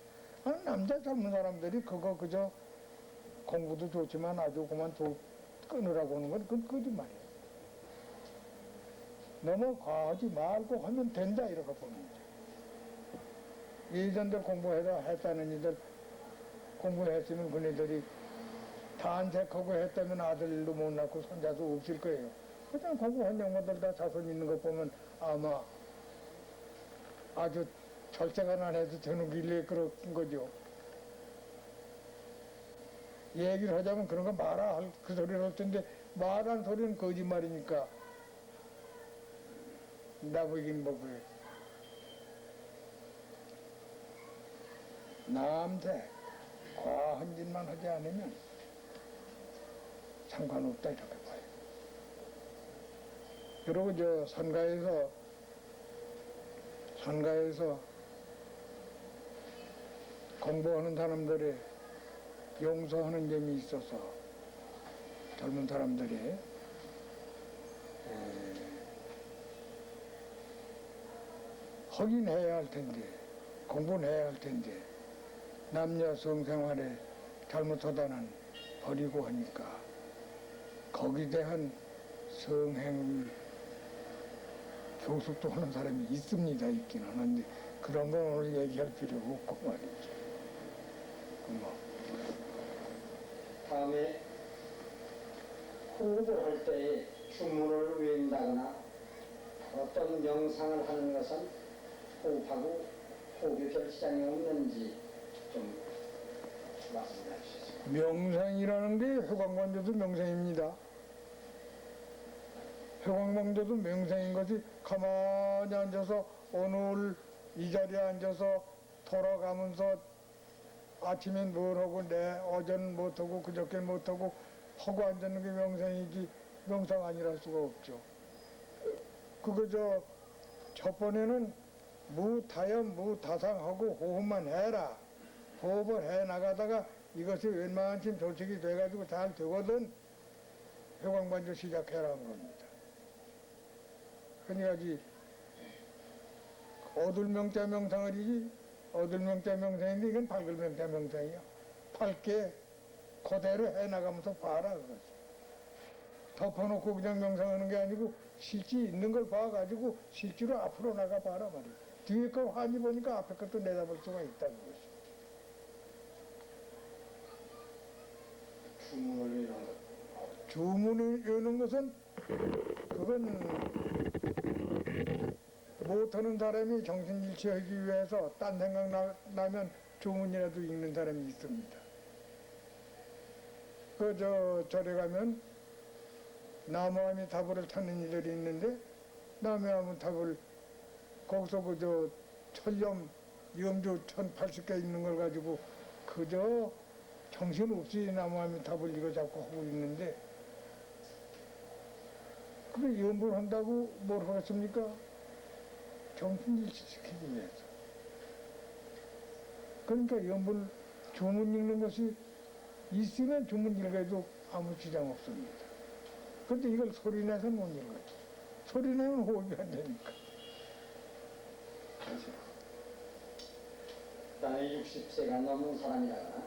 남자 젊은 사람들이 그거 그저 공부도 좋지만 아주 그만 끊으라고 하는 건 그건 거짓말이야. 너무 과하지 말고 하면 된다 이렇게 보는 거죠. 예전들 했다는 이들 공부했으면 그네들이 단색하고 했다면 아들도 못 낳고 손자도 없을 거예요. 그냥 공부한 양반들 다 자손 있는 거 보면 아마 아주 절제가 안 해도 되는 길에 그런 거죠. 얘기를 하자면 그런 거 말아 그 소리를 할 텐데 말한 소리는 거짓말이니까 나보긴 뭐 그래. 남한테 과한 짓만 하지 않으면 상관없다 이렇게 봐요. 그리고 저 산가에서 공부하는 사람들의 용서하는 점이 있어서 젊은 사람들이 하긴 해야 할 텐데 공부는 해야 할 텐데 남녀 성생활에 잘못하다는 버리고 하니까 거기에 대한 성행을 교습도 하는 사람이 있습니다. 있긴 하는데 그런 건 오늘 얘기할 필요가 없고 말이죠. 다음에 호흡을 할 때에 주문을 외운다거나 어떤 명상을 하는 것은 호흡하고 호흡에 별 지장이 없는지 좀 말씀해 주시죠. 명상이라는 게 회광반조도 명상입니다. 회광반조도 명상인 것이 가만히 앉아서 오늘 이 자리에 앉아서 돌아가면서 아침엔 뭘 하고 어제는 못하고 그저께 못하고 하고 앉는 게 명상이지 명상 아니랄 수가 없죠. 그거 첫 번에는 무타염 무타상하고 호흡만 해라. 호흡을 해 나가다가 이것이 웬만큼 조직이 돼가지고 잘 되거든 회광반조 시작해라는 겁니다. 그러니까 어들명자 명상을이지 어들명자 명상인데 이건 밝을명자 명상이야. 밝게 그대로 해나가면서 봐라 그거지. 덮어놓고 그냥 명상하는 게 아니고 실제 있는 걸 봐가지고 실제로 앞으로 나가 봐라 말이야. 뒤에 거 환히 보니까 앞에 것도 내다볼 수가 있다는 것이. 주문을 이런 것. 주문을 여는 것은 그건 못하는 사람이 정신일치하기 위해서 딴 생각 나면 주문이라도 읽는 사람이 있습니다. 절에 가면 나무아미타불을 찾는 이들이 있는데 나무아미타불 거기서 천렴 염주 1080개 있는 걸 가지고 그저 정신없이 나무아미타불 이거 잡고 하고 있는데 그래 염불 한다고 뭘 하겠습니까? 정신일치시키기 위해서. 그러니까 염불 주문 읽는 것이 있으면 주문 읽어도 아무 지장 없습니다. 그런데 이걸 소리내서 못 읽어요. 소리내면 호흡이 안 되니까. 그다음에 60세가 넘은 사람이라거나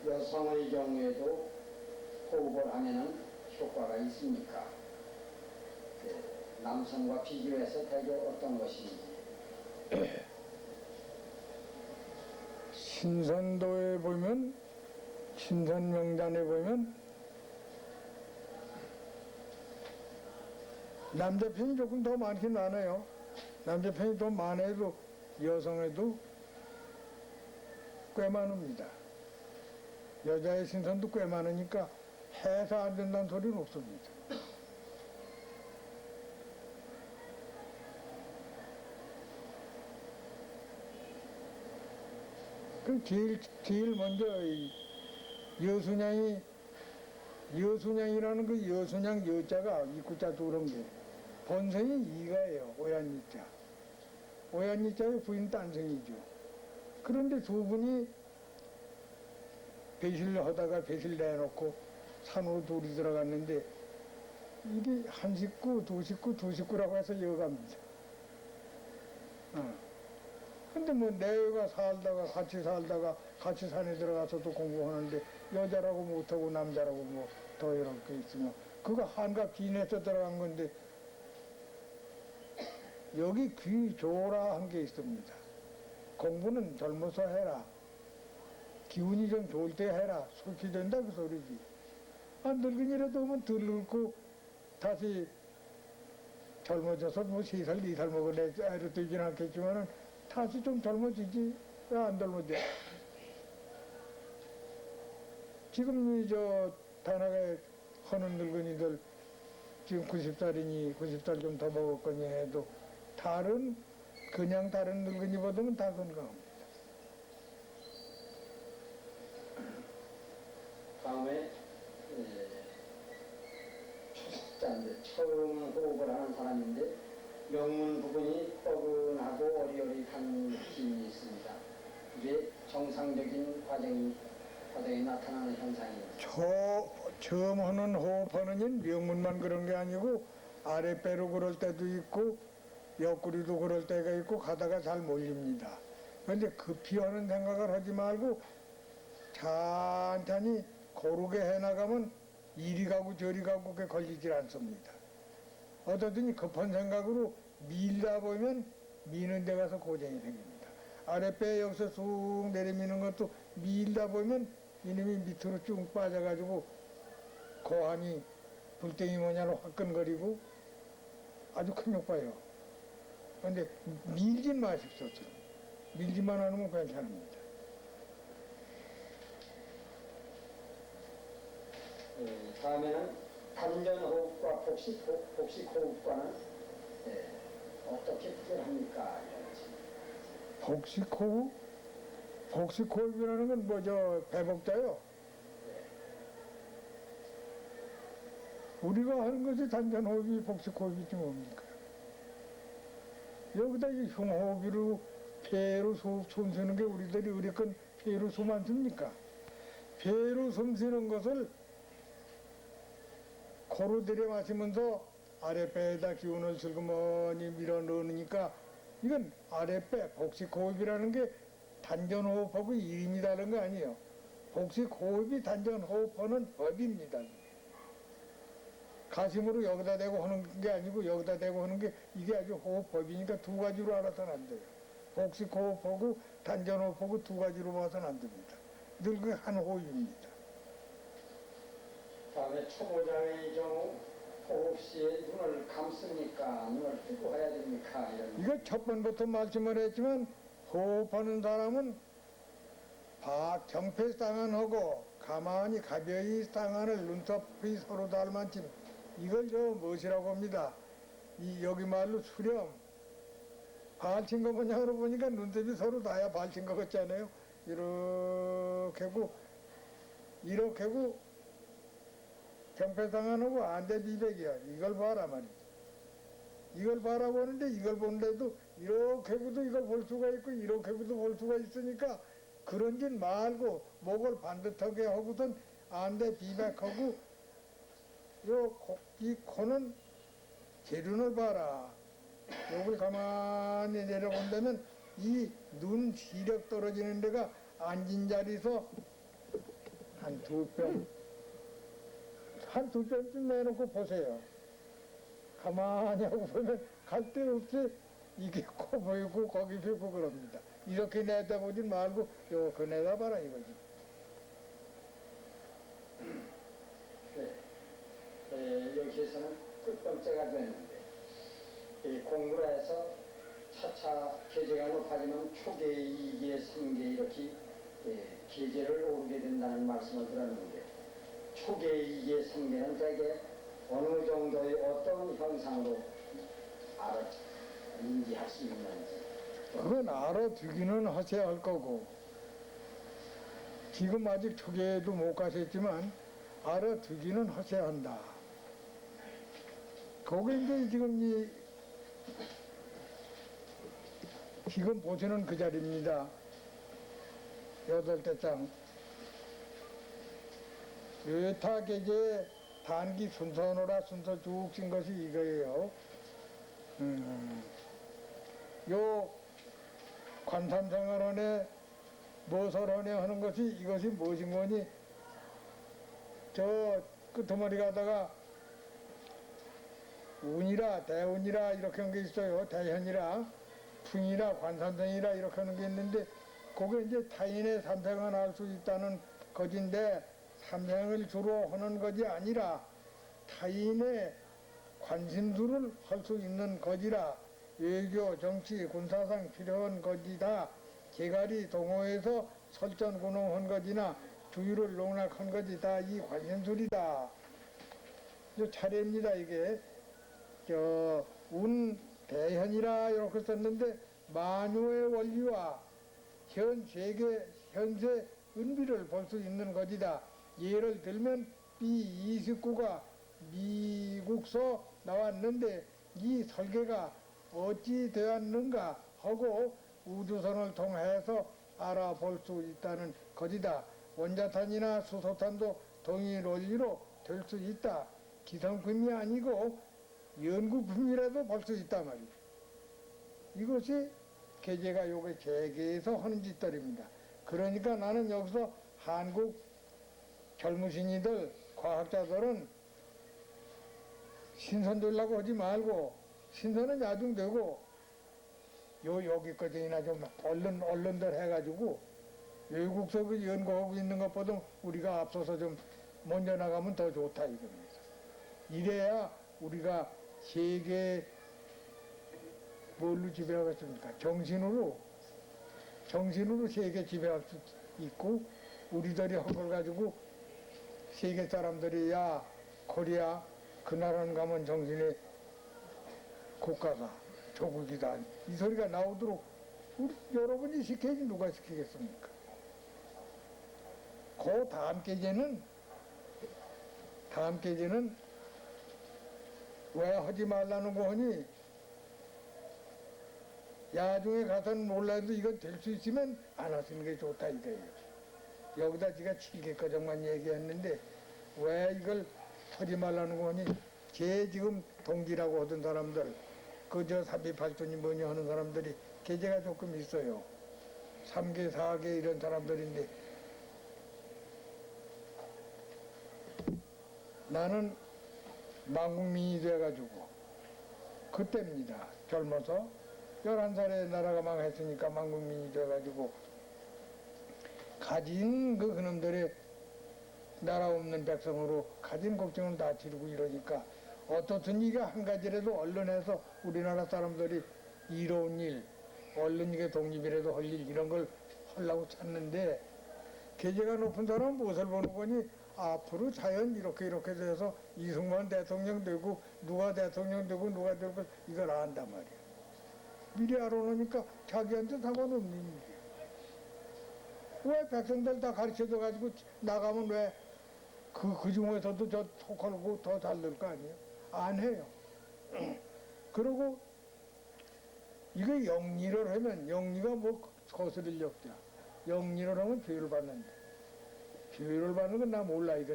여성의 경우에도 호흡을 하면은 효과가 있습니까? 남성과 비교해서 대개 어떤 것인지. 신선도에 보면 신선명단에 보면 남자 편이 조금 더 많긴 많아요. 남자 편이 더 많아도 여성에도 꽤 많습니다. 여자의 신선도 꽤 많으니까 해서 안 된다는 소리는 없습니다. 그 제일 먼저 이 여순양이라는 그 여순양 여자가 이구자도 그런 게 본성이 이가예요. 오얀이자. 오얀이자의 부인 딴성이죠. 그런데 두 분이 배실을 하다가 배실 내놓고 산으로 둘이 들어갔는데 이게 한 식구, 두 식구라고 해서 이어갑니다. 근데 뭐 내가 같이 살다가 같이 산에 들어가서도 공부하는데 여자라고 못하고 남자라고 뭐 더 이렇게 있으면 그거 한갑 기내서 들어간 건데 여기 귀 조라 한 게 있습니다. 공부는 젊어서 해라. 기운이 좀 좋을 때 해라. 속히 된다 그 소리지. 늙은이라도 오면 덜 늙고 다시 젊어져서 뭐 3살, 4살 먹은 애로 되진 않겠지만은 다시 좀 젊어지지. 왜 안 젊어져? 지금 단하게 하는 늙은이들 지금 90살이니 90살 좀 더 먹었거니 해도 그냥 다른 늙은이보다는 다 건강합니다. 다음에 초식자인데 처음 호흡을 하는 사람인데 명문 부분이 뻐근하고 어리어리한 힘이 있습니다. 이게 정상적인 과정에 나타나는 현상입니다. 처음 하는 호흡하는 인 명문만 그런 게 아니고 아랫배로 그럴 때도 있고 옆구리도 그럴 때가 있고 가다가 잘 몰립니다. 그런데 급히 하는 생각을 하지 말고 천천히 고르게 해나가면 이리 가고 저리 가고 그게 걸리질 않습니다. 어떠든지 급한 생각으로 밀다 보면 미는 데 가서 고생이 생깁니다. 아랫배 여기서 쑥 내려미는 것도 밀다 보면 이놈이 밑으로 쭉 빠져가지고 고환이 불땡이 모냐로 화끈거리고 아주 큰 효과예요. 그런데 밀진 마십시오. 밀지만 않으면 괜찮습니다. 다음에는 단전호흡과 복식호흡과는 어떻게 구별합니까? 복식호흡? 복식호흡이라는 건 뭐죠? 배복자요. 우리가 하는 것이 단전호흡이 복식호흡이지 뭡니까? 여기다 이 흉호흡으로 폐로 숨 쉬는 게 우리들이 의뢰건 폐로 숨 안 쉽니까? 폐로 숨 쉬는 것을 코로 들여 마시면서 아랫배에다 기운을 슬그머니 밀어 넣으니까 이건 아랫배 복식호흡이라는 게 단전호흡하고 일인이라는 거 아니에요. 복식호흡이 단전호흡하는 법입니다. 가심으로 여기다 대고 하는 게 아니고 여기다 대고 하는 게 이게 아주 호흡법이니까 두 가지로 알아서는 안 돼요. 복식 호흡하고 단전 호흡하고 두 가지로 봐서는 안 됩니다. 늘 그 한 호흡입니다. 다음에 초보자의 경우 호흡 시에 눈을 감습니까? 눈을 뜨고 해야 됩니까? 이런 이거 첫 번부터 말씀을 했지만 호흡하는 사람은 경패 쌍안하고 가만히 가벼이 쌍안을 눈썹이 서로 닮았지 이걸 무엇이라고 합니다. 이 여기 말로 수렴 발친 거 모양으로 보니까 눈썹이 서로 닿아야 발친 것 같잖아요. 이렇게 하고 경패상안하고 안대비백이야. 이걸 봐라 말이지. 이걸 바라고 하는데 이걸 보는데도 이렇게 하고도 이걸 볼 수가 있고 이렇게 하고도 볼 수가 있으니까 그런 짓 말고 목을 반듯하게 하고선 안대비백하고 이 코는 재륜을 봐라. 요걸 가만히 내려본다면 이 눈 시력 떨어지는 데가 앉은 자리에서 한 두 뼘쯤 내놓고 보세요. 가만히 하고 보면 갈 데 없이 이게 코 보이고 거기 보이고 그럽니다. 이렇게 내다보지 말고 요렇게 내다봐라 이거지. 여기에서는 끝번째가 됐는데 이 공부를 해서 차차 계제가 높아지면 초계, 2계, 3계 이렇게 계제를 오르게 된다는 말씀을 들었는데 초계, 2계, 3계는 대개 어느 정도의 어떤 형상으로 인지할 수 있는지 그건 알아두기는 하셔야 할 거고 지금 아직 초계에도 못 가셨지만 알아두기는 하셔야 한다. 거기 이제 지금 보시는 그 자리입니다. 8대 장. 외타계제 단기 순서노라 순서 쭉 진 것이 이거예요. 요 관삼생활원에 모설원에 하는 것이 이것이 무엇인 거니? 저 끄트머리 가다가 운이라 대운이라 이렇게 하는 게 있어요. 대현이라 풍이라 관삼생이라 이렇게 하는 게 있는데 그게 이제 타인의 삼생을 할 수 있다는 것인데 삼생을 주로 하는 것이 아니라 타인의 관심수를 할 수 있는 것이라 외교, 정치, 군사상 필요한 것이다. 개가리 동호에서 설전군홍한 것이나 주유를 농락한 것이다. 이 관심술이다. 이 차례입니다. 이게 운 대현이라 이렇게 썼는데 만유의 원리와 현세 은비를 볼 수 있는 것이다. 예를 들면 B29가 미국서 나왔는데 이 설계가 어찌 되었는가 하고 우주선을 통해서 알아볼 수 있다는 것이다. 원자탄이나 수소탄도 동일 원리로 될 수 있다. 기성품이 아니고 연구품이라도 볼 수 있단 말이에요. 이것이 계제가 요게 재계에서 하는 짓들입니다. 그러니까 나는 여기서 한국 젊으신이들, 과학자들은 신선되려고 하지 말고 신선은 야중되고 여기까지나 좀 얼른들 해가지고 외국서 그 연구하고 있는 것보다 우리가 앞서서 좀 먼저 나가면 더 좋다 이겁니다. 이래야 우리가 세계 뭘로 지배하겠습니까? 정신으로 세계 지배할 수 있고 우리들이 한 걸 가지고 세계 사람들이 야 코리아 그 나라는 가면 정신의 국가다 조국이다 이 소리가 나오도록 우리 여러분이 시켜야지 누가 시키겠습니까? 그 다음 계제는 왜 하지 말라는 거 하니 야중에 가서는 몰라도 이건 될 수 있으면 안 하시는 게 좋다 이거예요. 여기다 제가 7개까지만 얘기했는데 왜 이걸 하지 말라는 거 하니 제 지금 동기라고 하던 사람들 그저 삼비팔촌이 뭐냐 하는 사람들이 계제가 조금 있어요. 3개, 4개 이런 사람들인데 나는 망국민이 돼가지고 그때입니다. 젊어서 11살에 나라가 망했으니까 망국민이 돼가지고 가진 그 그놈들의 나라 없는 백성으로 가진 걱정을 다 치르고 이러니까 어떻든 이게 한 가지라도 언론에서 우리나라 사람들이 이로운 일, 얼른 이게 독립이라도 할 일 이런 걸 하려고 찾는데 계제가 높은 사람은 무엇을 보는 거니? 앞으로 자연 이렇게 돼서 이승만 대통령 되고 누가 대통령 되고 누가 되고 이걸 안단 말이야. 미리 알아놓으니까 자기한테 상관없는 일이야. 왜 백성들 다 가르쳐줘가지고 나가면 왜 그 중에서도 저 톡하고 더 잘 될 거 아니에요? 안 해요. 그리고 이거 영리를 하면 영리가 뭐 거스릴 역자. 영리를 하면 죄를 받는다. 죄를 받는 건 나 몰라. 이거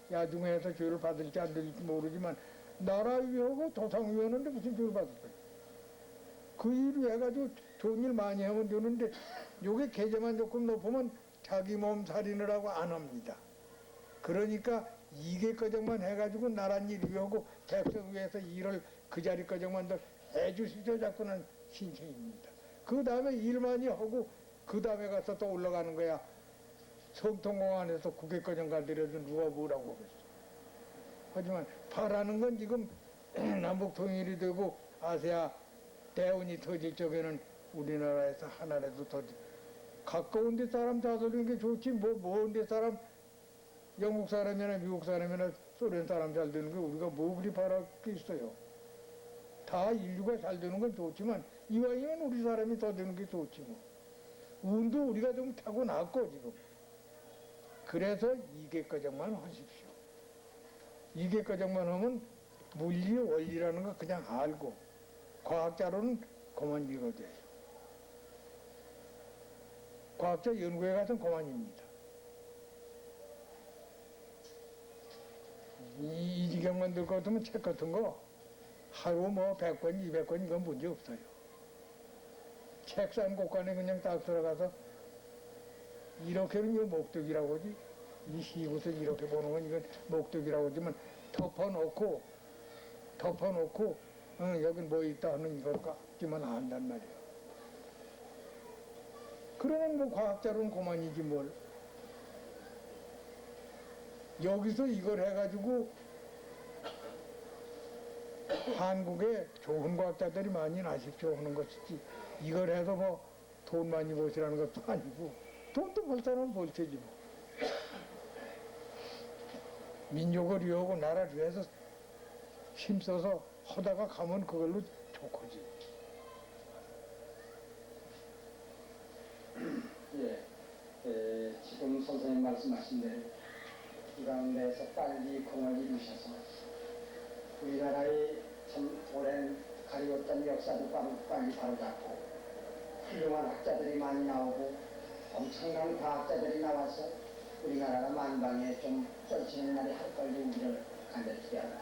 야중에서 죄를 받을지 안 될지 모르지만 나라 위하고 조상 위하는데 무슨 죄를 받을 거야. 그 일을 해가지고 좋은 일 많이 하면 되는데 요게 계제만 조금 높으면 자기 몸 살인을 하고 안 합니다. 그러니까 이게 거정만 해가지고 나란 일 위하고 백성 위해서 일을 그 자리 거정만 더 해주십시오 자꾸는 신청입니다. 그 다음에 일 많이 하고 그 다음에 가서 또 올라가는 거야. 성통공안에서 국외거정 가더라도 누가 뭐라고 그랬어. 하지만 바라는 건 지금 남북 통일이 되고 아시아 대운이 터질 적에는 우리나라에서 하나라도 더 가까운 데 사람 다스리는 게 좋지 먼 데 사람 영국 사람이나 미국 사람이나 소련 사람 잘 되는 게 우리가 뭐 그리 바랄 게 있어요. 다 인류가 잘 되는 건 좋지만 이왕이면 우리 사람이 더 되는 게 좋지 뭐. 운도 우리가 좀 타고났고 지금. 그래서 이계과정만 하십시오. 이계과정만 하면 물리 원리라는 거 그냥 알고 과학자로는 그만 읽어줘요. 과학자 연구에 가서는 그만입니다. 이 지경만 들고 같으면 책 같은 거 하루 뭐 100권, 200권 이건 문제 없어요. 책산 곳간에 그냥 딱 들어가서 이렇게는 이거 목적이라고 하지. 이 시옷을 이렇게 보는 건 이건 목적이라고 하지만 덮어놓고 여긴 뭐 있다 하는 이걸 깎기만 한단 말이야. 그러면 뭐 과학자로는 그만이지 뭘. 여기서 이걸 해가지고 한국에 좋은 과학자들이 많이 나십시오 하는 것이지 이걸 해서 뭐 돈 많이 버시라는 것도 아니고 돈도 벌 사람은 벌 테지 뭐. 민족을 위하고 나라를 위해서 힘써서 하다가 가면 그걸로 좋거지. 지금 선생님 말씀하신 대로 이 가운데에서 빨리 공을 이루셔서 우리나라의 참 오랜 가리웠던 역사도 빨리 바로잡고 훌륭한 학자들이 많이 나오고 엄청난 과학자들이 나와서 우리나라가 만방에 좀 펼치는 날이 할 걸리 우리를 간절히 기대합니다.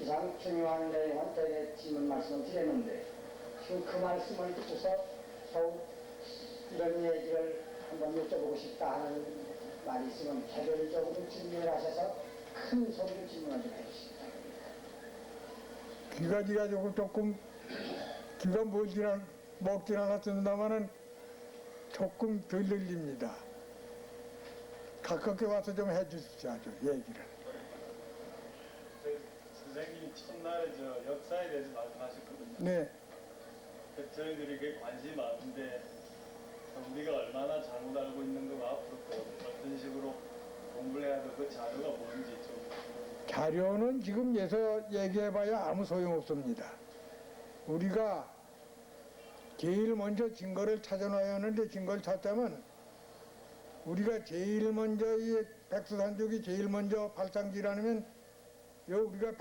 이상 중요한 내용은 대개 질문 말씀을 드렸는데 지금 그 말씀을 듣고서 더욱 이런 얘기를 한번 여쭤보고 싶다 하는 말이 있으면 개별적으로 질문을 하셔서 큰 소리로 질문을 좀 해주시기 바랍니다. 귀가 조금 귀가 먹진 않았습니다만은 조금 덜 들립니다. 가깝게 와서 좀 해주십시오, 아주 얘기를. 선생님이 첫날에 저 역사에 대해서 말씀하셨거든요. 네. 저희들이 그게 관심이 많은데 우리가 얼마나 잘못 알고 있는 거가 앞으로 또 어떤 식으로 공부를 해야 되고 그 자료가 뭔지 좀. 자료는 지금 얘기해봐야 아무 소용없습니다. 우리가 제일 먼저 증거를 찾아놔야 하는데 증거를 찾자면 우리가 제일 먼저 이 백두산족이 제일 먼저 발상지라면 우리가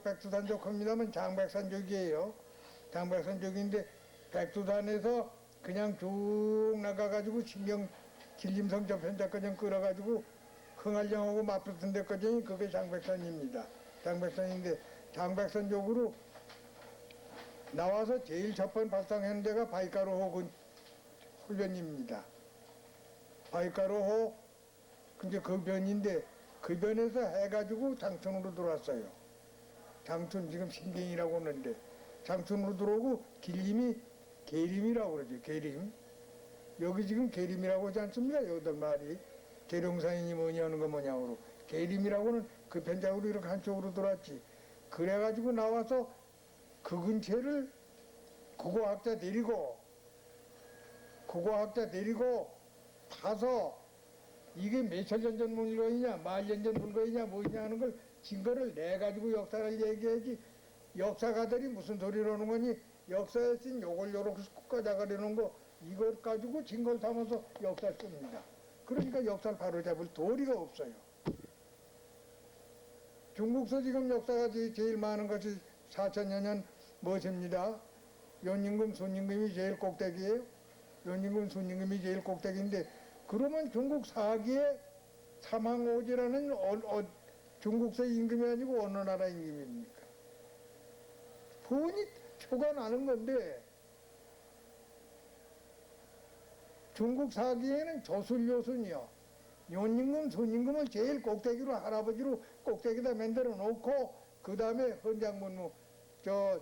백두산족 합니다만 장백산족이에요. 장백산족인데 백두산에서 그냥 쭉 나가가지고 신경 진림성 저편까지 끌어가지고 흥할령하고 맞붙은 데까지 그게 장백산입니다. 장백산인데 장백산족으로 나와서 제일 첫 번 발상한 데가 바이카로호 훈련입니다. 바이카로호 근데 그 변인데 그 변에서 해가지고 장천으로 들어왔어요. 장춘 지금 신경이라고 하는데 장춘으로 들어오고 길림이 계림이라고 그러죠. 계림. 여기 지금 계림이라고 하지 않습니까? 여기들 말이 계룡사인이 뭐냐 하는 거 뭐냐고 계림이라고는 그 편작으로 이렇게 한쪽으로 들어왔지. 그래가지고 나와서 그 근처를 국어학자 데리고 가서 이게 몇천 년 전 물건이냐 말년 전 물건이냐 뭐냐 하는 걸 증거를 내가지고 역사를 얘기해야지. 역사가들이 무슨 소리를 하는 거니 역사에 쓴 요걸 요렇게 꺼자가려는 거 이걸 가지고 증거를 삼아서 역사를 씁니다. 그러니까 역사를 바로잡을 도리가 없어요. 중국서 지금 역사가 제일 많은 것이 4천여 년 무엇입니다. 연임금, 순임금이 제일 꼭대기예요. 연임금, 순임금이 제일 꼭대기인데 그러면 중국 사기의 삼항오지라는 중국서 임금이 아니고 어느 나라 임금입니까? 본이 표가 나는 건데 중국 사기에는 조술요순이요. 연임금, 순임금은 제일 꼭대기로 할아버지로 꼭대기다 만들어 놓고 그 다음에 헌장문무 저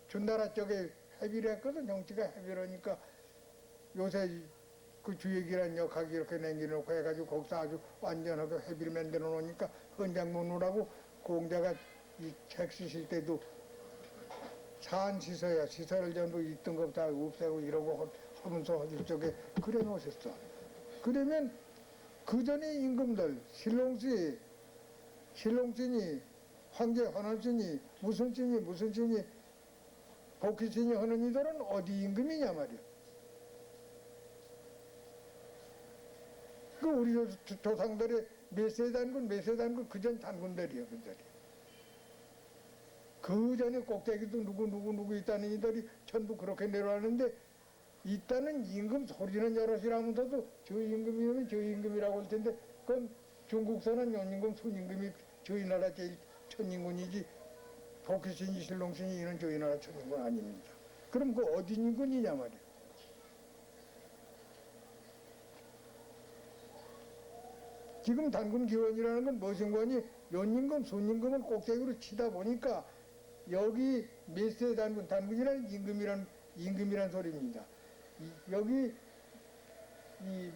준나라 쪽에 해비를 했거든. 정치가 해비라니까 요새 그 주역이란 역학이 이렇게 남겨놓고 해가지고 거기서 아주 완전하게 해비를 만들어 놓으니까 헌장문무라고 공자가 이 책 쓰실 때도 산시서야 시설을 전부 있던 것 다 없애고 이러고 하면서 이쪽에 그래 놓으셨어. 그러면 그 전에 임금들 신롱신이 황제 헌원신이 무슨 신이 복희신이 하는 이들은 어디 임금이냐 말이야. 그 우리 조상들의 몇세 단군 그전 단군들이야 그들이. 그 전에 꼭대기도 누구 있다는 이들이 전부 그렇게 내려왔는데 있다는 임금 소리는 여럿이라면서도 저 임금이면 저 임금이라고 할 텐데 그건 중국서는 연임금 순임금이 저희 나라 제일 천임금이지 복희신이 신롱신이 이런 저희 나라 천임금 아닙니다. 그럼 그 어디 임금이냐 말이야. 지금 단군 기원이라는 건 무슨 거니? 연임금 순임금을 꼭대기로 치다 보니까 여기 몇세 단군이라는 임금이란 소리입니다. 여기 이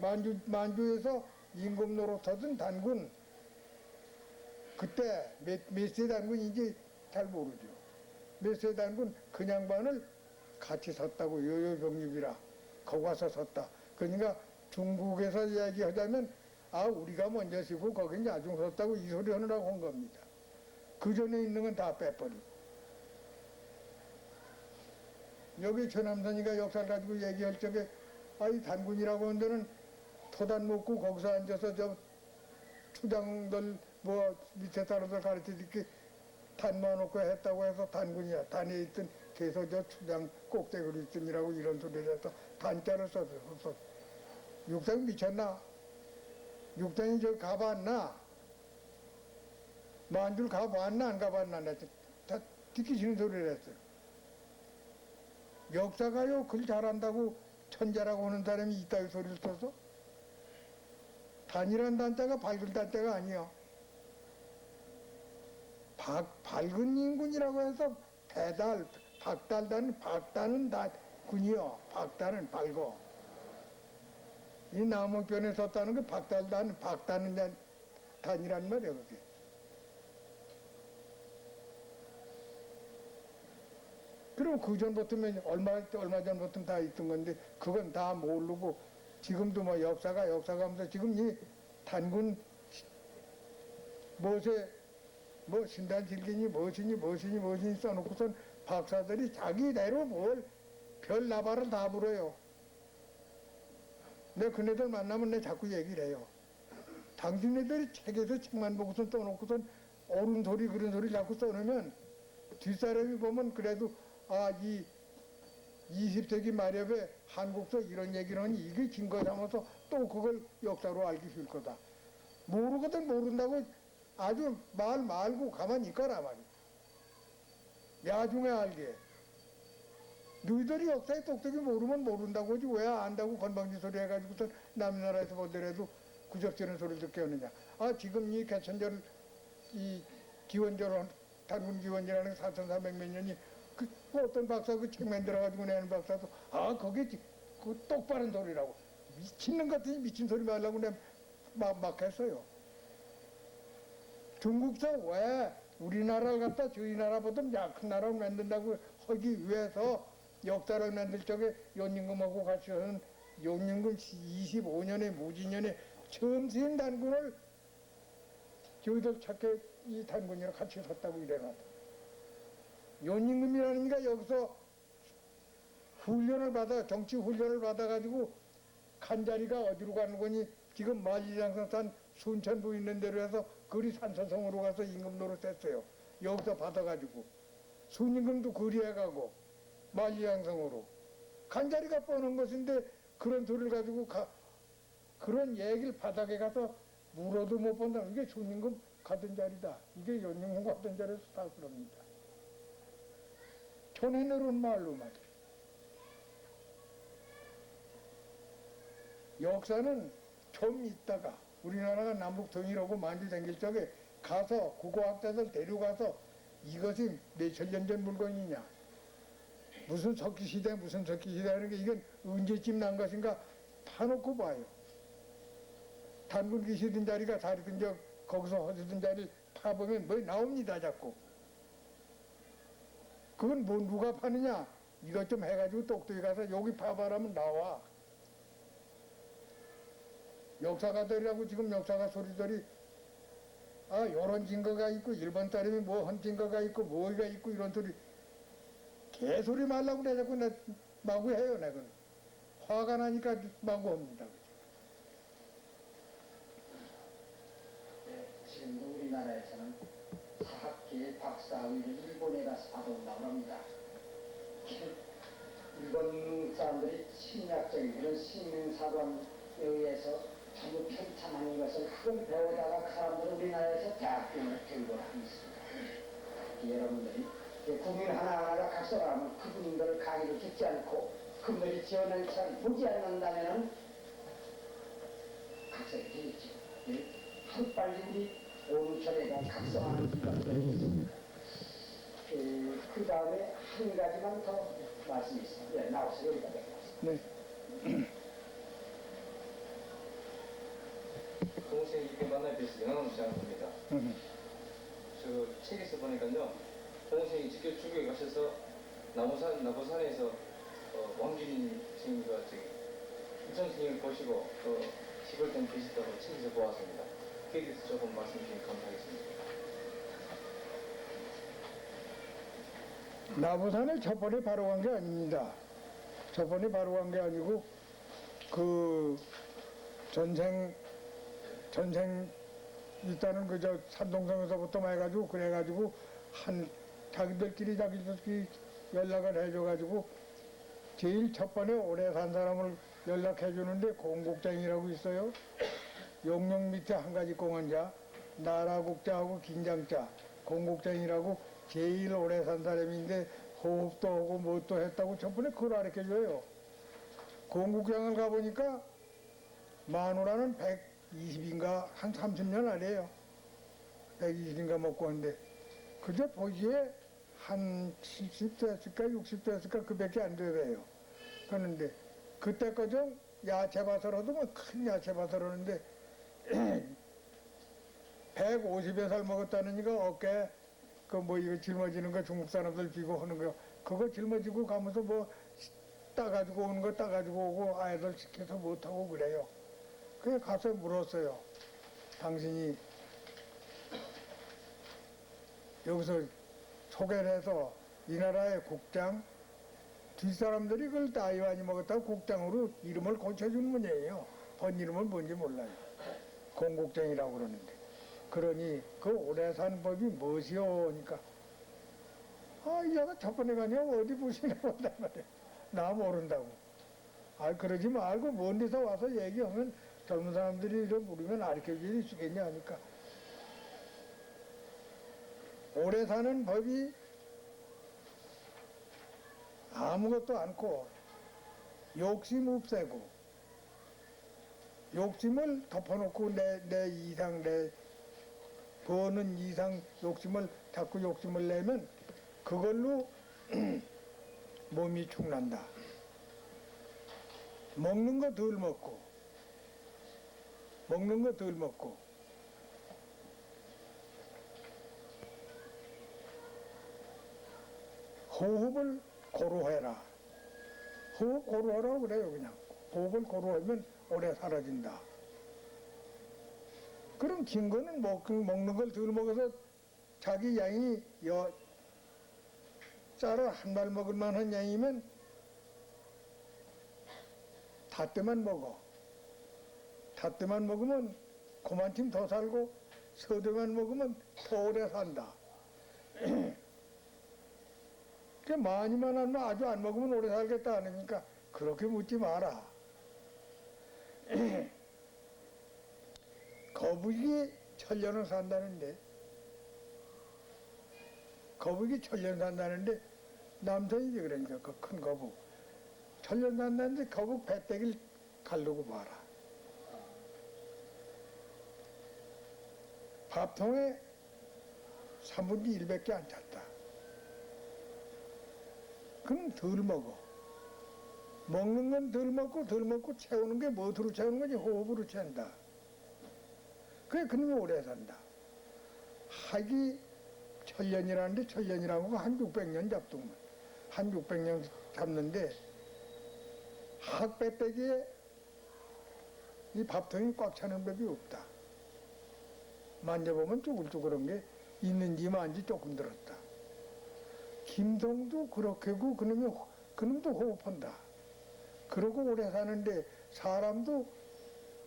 만주에서 임금 노릇하던 단군 그때 몇세 단군인지 잘 모르죠. 몇세 단군 그 양반을 같이 섰다고 요요병립이라 거기 와서 섰다. 그러니까 중국에서 이야기하자면 우리가 먼저 서고 거기 나중 섰다고 이 소리 하느라고 한 겁니다. 그 전에 있는 건 다 빼버리고. 여기 최남선이가 역사를 가지고 얘기할 적에 이 단군이라고 하는 데는 토단 먹고 거기서 앉아서 저 추장들 뭐 밑에 사람들 가르쳐 이렇게 단만 놓고 했다고 해서 단군이야. 단에 있던 계속 저 추장 꼭대기로 있음이라고 이런 소리를 해서 단자를 써서 육상 미쳤나? 육상이 저 가봤나? 만줄 가봤나 안 가봤나? 다 듣기 싫은 소리를 했어요. 역사가요 글 잘한다고 천재라고 하는 사람이 있다고 소리를 써서 단이란 단자가 밝은 단자가 아니야. 밝은 인군이라고 해서 박달은 다 군이요. 박달은 밝어. 이 남홍편에 썼다는 게 박달은 단이란 말이야 그게. 그럼 그 전부터면 얼마 전부터 다 있던 건데 그건 다 모르고 지금도 뭐 역사가 하면서 지금 이 단군 뭐 신단질gin이 무엇이니 써놓고선 박사들이 자기대로 뭘 별 나발을 다 불어요. 내가 그네들 만나면 내가 자꾸 얘기를 해요. 당신네들이 책에서 책만 보고선 써놓고선 옳은 소리 그런 소리 자꾸 써놓으면 뒷사람이 보면 그래도 이 20세기 말엽에 한국서 이런 얘기를 하니 이게 증거 삼아서 또 그걸 역사로 알기 싫을 거다. 모르거든 모른다고 아주 말 말고 가만히 있거라 말이야. 나중에 알게. 너희들이 역사에 똑똑히 모르면 모른다고 하지 왜 안다고 건방진 소리 해가지고서 남의 나라에서 보더라도 구적지는 소리를 듣게 하느냐. 지금 이 개천절 이 기원절 단군 기원이라는 4,400몇 년이 그 어떤 박사 그 책만 들어가지고 내는 박사도 거기 그 똑바른 소리라고 미치는 것 같으니 미친 소리 말라고 내가 막 했어요. 중국서 왜 우리나라를 갖다 저희 나라보다 약한 나라를 만든다고 하기 위해서 역사를 만들 적에 연임금하고 같이 하는 연임금 25년의 무진년에 처음 쓰인 단군을 저희들 찾게 이 단군이랑 같이 섰다고 이래놨다. 연임금이라는 게 여기서 훈련을 받아 정치 훈련을 받아가지고 간 자리가 어디로 가는 거니 지금 만리장성산 순천부 있는 데로 해서 거리 산서성으로 가서 임금 노릇했어요. 여기서 받아가지고 순임금도 거리에 가고 만리장성으로 간 자리가 뻔한 것인데 그런 소리를 가지고 그런 얘기를 바닥에 가서 물어도 못 본다. 이게 순임금 가던 자리다. 이게 연임금 가던 자리에서 다 그럽니다. 천해내려온 말로 말이야. 역사는 좀 있다가 우리나라가 남북 통일하고 만주 생길 적에 가서 국어학자들 데려가서 이것이 몇천 년 전 물건이냐, 무슨 석기시대 무슨 석기시대라는 게 이건 언제쯤 난 것인가 파놓고 봐요. 단군 계시던 자리가 다르던 적 거기서 허시던 자리를 파보면 뭐 나옵니다 자꾸. 그건 뭐 누가 파느냐, 이것 좀 해가지고 똑똑히 가서 여기 파봐라면 나와. 역사가들이라고 지금 역사가 소리들이 요런 증거가 있고 일본 따름이 뭐 한 증거가 있고 뭐가 있고 이런 소리 개소리 말라고 내가 자꾸 마구 해요. 내가 화가 나니까 마구 합니다. 네, 지금 우리나라에서는 사학계의 박사학위를 일본에 가서 받아온다고 합니다. 일본 사람들이 심리학적인 그런 심리사관에 의해서 전부 편찬한 것을 그걸 배우다가 그 사람들은 우리나라에서 대학교를 교육을 하고 있습니다. 여러분들이 국민 하나하나가 각성하면 그분들 강의를 듣지 않고 그분들이 지어낸 책 보지 않는다면 각성이 되겠죠. 하루빨리 우리 오른편에가 각성하는 기관들이 있습니다. 그 다음에 한 가지만 더 말씀이 있습니다. 나오세요. 여기다 뵙겠습니다. 네. 동생 이렇게 만나 뵈서 영광을 시작합니다. 저 책에서 보니까요, 동생이 직접 중국에 가셔서 나부산에서 왕균인 스님과 인천 스님을 보시고 집을 좀 계시다고 책에서 보았습니다. 그에 대해서 조금 말씀 주시면 감사하겠습니다. 나부산에 첫 번에 바로 간 게 아닙니다. 첫 번에 바로 간 게 아니고 그 전생 있다는 그저 산동성에서부터 해가지고 그래가지고 자기들끼리 연락을 해줘가지고 제일 첫 번에 오래 산 사람을 연락해 주는데 공국장이라고 있어요. 용령 밑에 한 가지 공원자, 나라국자하고 긴장자, 공국장이라고 제일 오래 산 사람인데 호흡도 하고 뭣도 했다고 첫 번에 그걸 가르쳐 줘요. 공국장을 가보니까 마누라는 120인가 한 30년 아래요. 120인가 먹고 왔는데 그저 보기에 한 70대였을까 60대였을까 그밖에 안 되대요. 그런데 그때까지 야채밭으로도 뭐 큰 야채밭으로는데 150여 살 먹었다느니까 어깨 그 뭐 이거 짊어지는 거 중국 사람들 비고 하는 거 그거 짊어지고 가면서 뭐 따가지고 오는 거 따가지고 오고 아이들 시켜서 못하고 그래요. 그래 가서 물었어요. 당신이 여기서 소개를 해서 이 나라의 국장 뒷사람들이 그걸 따위완이 먹었다고 국장으로 이름을 고쳐주는 분이에요. 본 이름은 뭔지 몰라요. 공국장이라고 그러는데 그러니 그 오래 산 법이 무엇이오? 하니까 이자가 첫 번에 가냐 어디 보시냐고 한단 말이야. 나 모른다고. 그러지 말고 먼 데서 와서 얘기하면 젊은 사람들이 이런 물으면 가르쳐줄 수 있겠냐 하니까 오래 사는 법이 아무것도 않고 욕심 없애고 욕심을 덮어놓고 내 이상 내 버는 이상 욕심을 자꾸 욕심을 내면 그걸로 몸이 축난다. 먹는 거 덜 먹고 호흡을 고루 해라. 호흡 고루 하라고 그래요. 그냥 호흡을 고루 하면 오래 사라진다. 그럼 긴 거는 먹는 걸 덜 먹어서 자기 양이 쌀을 한 발 먹을 만한 양이면 닷때만 먹어. 닷때만 먹으면 그만큼 더 살고 서대만 먹으면 더 오래 산다. 그 많이만 하면 아주 안 먹으면 오래 살겠다 하니까 그렇게 묻지 마라. 거북이 천년을 산다는데 남성이지 그러니까 그 큰 거북 천년 산다는데 거북 배때기를 가르고 봐라. 밥통에 3분의 1밖에 안 찼다. 그럼 덜 먹어. 먹는 건 덜 먹고 채우는 게 뭐로 채우는 거지? 호흡으로 채운다. 그래, 그놈이 오래 산다. 학이 천년이라는데 천년이라고 한 600년 잡동만. 한 600년 잡는데 학 배때기에 이 밥통이 꽉 차는 법이 없다. 만져보면 쭈글쭈글한 게 있는지 만지 조금 들었다. 김동도 그렇게고 그놈도 호흡한다. 그러고 오래 사는데 사람도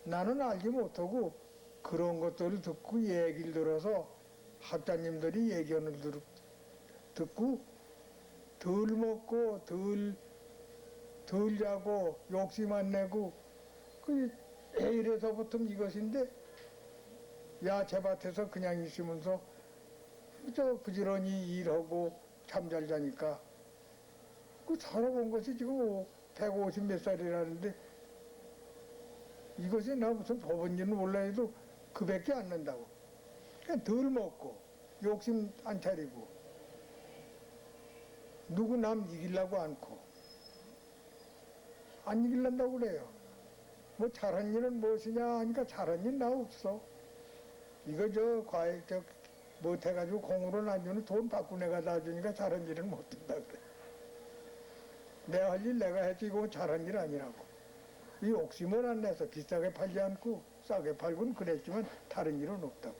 나는 알지 못하고 그런 것들을 듣고 얘기를 들어서 학자님들이 얘기를 듣고 덜 먹고 덜 자고 욕심 안 내고 그 이래서부터 이것인데 야채밭에서 그냥 있으면서 저 부지런히 일하고 잠잘 자니까 그 살아본 것이 지금 150 몇 살이라는데 이것이 나 무슨 법인지는 몰라도 그밖에 안 난다고. 그냥 덜 먹고 욕심 안 차리고 누구 남 이기려고 않고 안 이기려고 그래요. 뭐 잘한 일은 무엇이냐 하니까 잘한 일 나 없어. 이거 못해가지고 공으로 놔주는 돈 받고 내가 놔주니까 잘한 일은 못한다 그래. 내 할 일 내가 했지 이거 잘한 일 아니라고. 이 욕심을 안 내서 비싸게 팔지 않고 싸게 팔고는 그랬지만 다른 일은 없다고.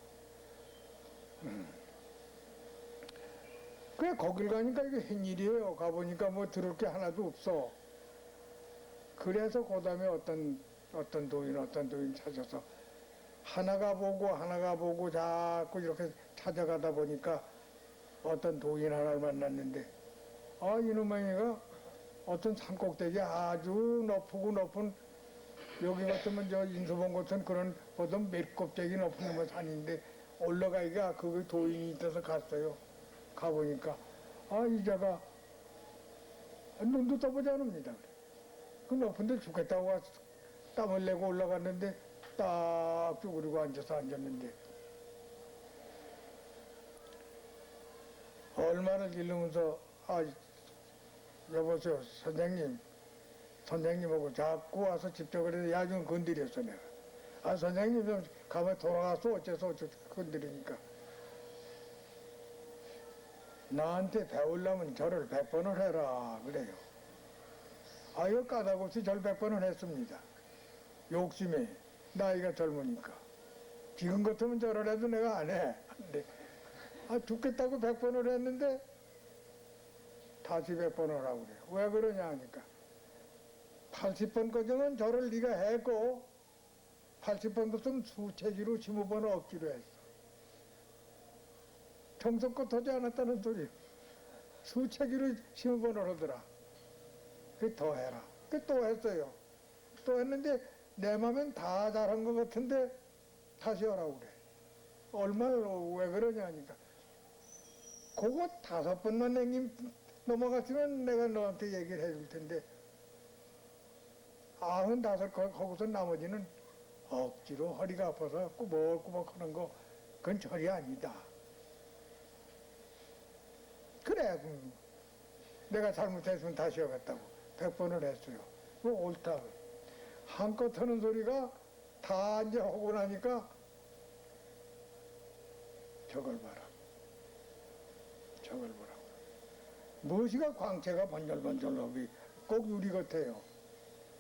그래 거길 가니까 이게 웬일이에요. 가보니까 뭐 들을 게 하나도 없어. 그래서 그 다음에 어떤 도인 찾아서 하나가 보고 자꾸 이렇게 찾아가다 보니까 어떤 도인 하나를 만났는데 이놈아이가 어떤 산꼭대기 아주 높은 여기 같으면 저 인수봉 같은 그런 보통 몇 곱대기 높은 놈의 산인데 올라가기가 그 도인이 있어서 갔어요. 가보니까 이자가 눈도 떠보지 않습니다. 그 높은데 죽겠다고 와서 땀을 내고 올라갔는데 딱 쭈그리고 앉았는데 얼마나 길르면서 여보세요 선생님하고 자꾸 와서 직접 그래서 야중 건드렸어 내가. 선생님 좀 가만 돌아가서 어째서 건드리니까 나한테 배우려면 절을 100번을 해라 그래요. 이거 까닭없이 절 100번을 했습니다. 욕심에 나이가 젊으니까. 지금 같으면 절을 해도 내가 안 해. 근데 죽겠다고 100번을 했는데 다시 100번을 하고 그래요. 왜 그러냐 하니까 80번까지는 절을 네가 했고 80번부터는 수체기로 15번을 얻기로 했어. 정성껏 하지 않았다는 소리. 수체기로 15번을 하더라. 그 더 해라. 그 또 했어요. 또 했는데 내 맘엔 다 잘한 것 같은데 다시 하라고 그래. 얼마나 왜 그러냐니까. 그거 5번만 넘어갔으면 내가 너한테 얘기를 해줄 텐데 95 거기서 나머지는 억지로 허리가 아파서 꾸벅꾸벅 하는 거 그건 절이 아니다. 그래, 내가 잘못했으면 다시 하겠다고 100번을 했어요. 뭐 옳다. 한껏 하는 소리가 다 이제 하고 나니까 저걸 봐라. 저걸 보라. 무엇이가 광채가 번절번절하고 꼭 유리 같아요.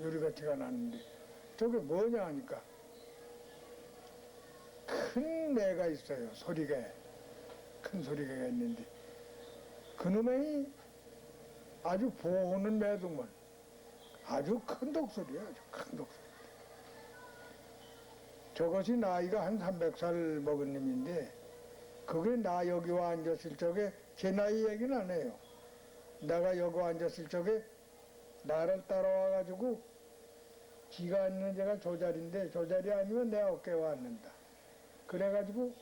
유리 같이가 나는데 저게 뭐냐 하니까 큰 매가 있어요. 소리가 큰 소리가 있는데 그놈의 아주 보는 매도면 아주 큰 독소리야. 아주 큰 독소리. 저것이 나이가 한 300살 먹은 놈인데 그게 나 여기 와 앉았을 적에 제 나이 얘기는 안 해요. 내가 여기 앉았을 적에 나를 따라와가지고 지가 앉는 데가 저 자리인데 저 자리 아니면 내 어깨에 앉는다. 그래가지고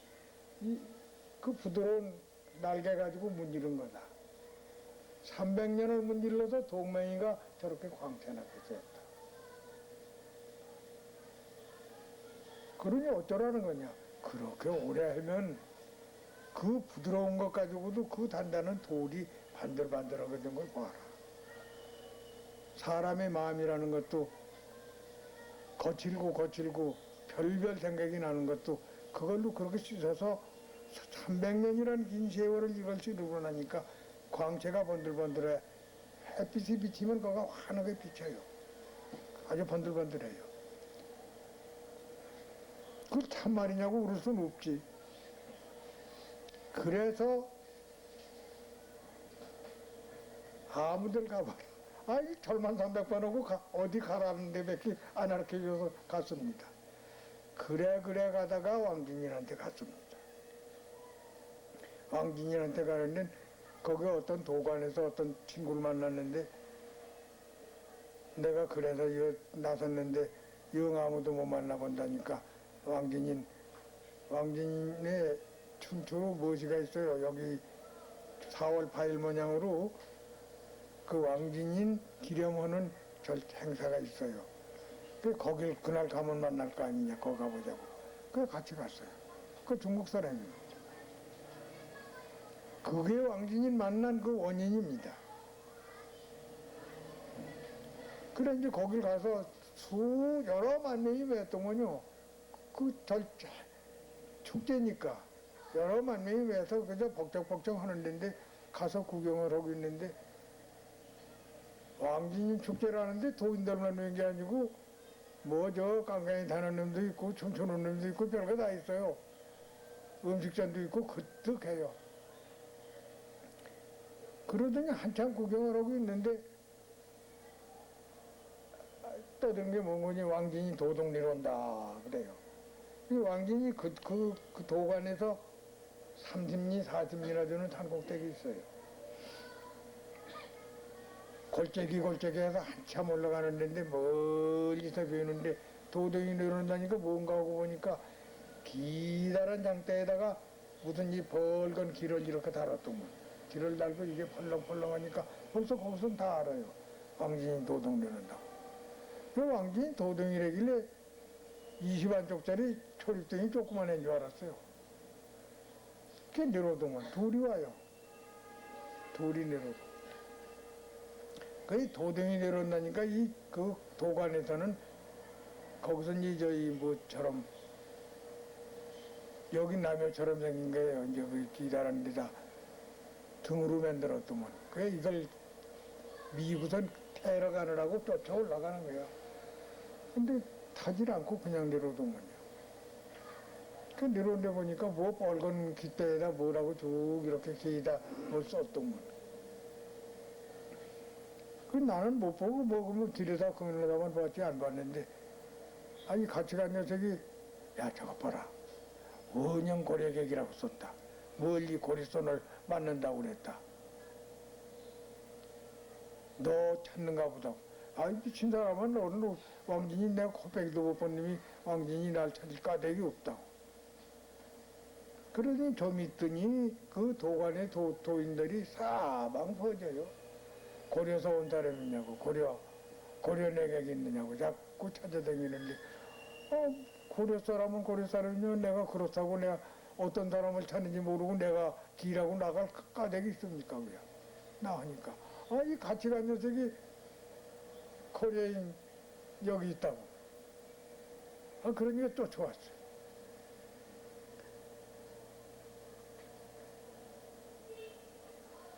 그 부드러운 날개 가지고 문지른 거다. 300년을 문질러서 동맹이가 저렇게 광채나게 됐다. 그러니 어쩌라는 거냐. 그렇게 오래 하면 그 부드러운 것 가지고도 그 단단한 돌이 반들반들하게 걸 봐라. 사람의 마음이라는 것도 거칠고 별별 생각이 나는 것도 그걸로 그렇게 씻어서 300년이라는 긴 세월을 이걸 찌르고 나니까 광채가 번들번들해. 햇빛이 비치면 그가 환하게 비쳐요. 아주 번들번들해요. 그걸 참말이냐고 그럴 수는 없지. 그래서 아무들 가봐라. 아이 절만 300번 하고 어디 가라는 데밖에 안 가르쳐줘서 갔습니다. 그래 가다가 왕진이한테 갔습니다. 왕진이한테 가는데 거기 어떤 도관에서 어떤 친구를 만났는데 내가 그래서 나섰는데 영 아무도 못 만나본다니까 왕진의 춤추로 무엇이가 있어요. 여기 4월 8일 모양으로 그 왕진인 기념하는 행사가 있어요. 거길 그날 가면 만날 거 아니냐. 거기 가보자고. 그래 같이 갔어요. 그 중국 사람이에요. 그게 왕진인 만난 그 원인입니다. 그래 이제 거길 가서 여러 만명이 모였더군요. 축제니까 여러 만명이 모여서 그저 벅적벅적 하는 데인데 가서 구경을 하고 있는데 왕진인 축제라는데 도인들만 있는 게 아니고 뭐 저 깡깡이 타는 놈도 있고 춤추는 놈도 있고 별거 다 있어요. 음식점도 있고 그득해요. 그러더니 한참 구경을 하고 있는데 떠든 게 뭔거니 왕진이 도둑내러 온다 그래요. 이 왕진이 그 도관에서 30리 40리나 되는 산꼭대기 있어요. 골짜기 해서 한참 올라가는 데인데 멀리서 보이는데 도둑이 내려온다니까 뭔가 하고 보니까 기다란 장대에다가 무슨 이 벌건 길을 이렇게 달았더만. 길을 달고 이게 펄렁펄렁하니까 벌써 거기서는 다 알아요. 왕진이 도둑 내려온다고. 그 왕진이 도둑이라길래 20안쪽짜리 초립등이 조그만 애인 줄 알았어요. 그게 내려오더만 둘이 와요. 둘이 내려오고. 그 도둑이 내려온다니까 그 도관에서는 거기서 이제 저희 뭐처럼 여기 남해처럼 생긴 거예요. 이제 그 기다란 데다 등으로 만들었더만. 그래 이걸 미고선 태러 가느라고 쫓아 올라가는 거야. 근데 타질 않고 그냥 내려오더만요. 그 내려온 데 보니까 뭐 빨간 깃대에다 뭐라고 쭉 이렇게 기다 뭘 썼더만. 그 나는 못 보고 먹으면 길에서 그늘에다만 봤지 안 봤는데 아니 같이 간 녀석이 야 저거 봐라. 원형 고려객이라고 썼다. 멀리 고리손을 맞는다고 그랬다. 너 찾는가 보다. 아이 미친 사람은 너는 왕진이 내가 코빼기도 못 본 놈이 왕진이 날 찾을 까닭이 없다고. 그러니 좀 있더니 그 도관의 도인들이 사방 퍼져요. 고려서 온 사람이냐고 고려 내객이 있느냐고 자꾸 찾아다니는데 고려 사람은 고려 사람이면 내가 그렇다고 내가 어떤 사람을 찾는지 모르고 내가 길하고 나갈 까닭이 있습니까? 그야 나하니까 아니 같이 간 녀석이 코리아인 여기 있다고 그러니까 쫓아왔어.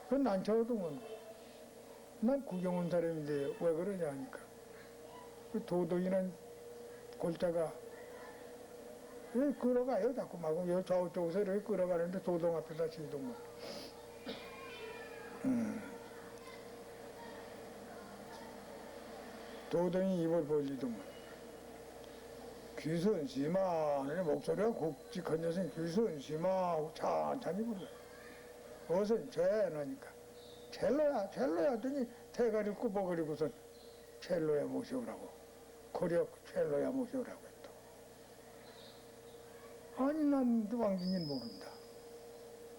그건 난처하더만. 난 구경 온 사람인데 왜 그러냐 하니까 그 도덕이란 골자가 왜 끌어가요 자꾸 막 저쪽에서 이렇게 끌어가는데 도덕 앞에다 지도면 도덕이 입을 벌리더만 귀선심아 목소리가 굵직한 녀석이 귀선심아 하고 천천히 불러 어선 죄나니까 첼로야 하더니 대가리를 굽어버리고선 첼로야 모셔오라고 고려 첼로야 모셔오라고 했다. 아니 난 왕진이는 모른다.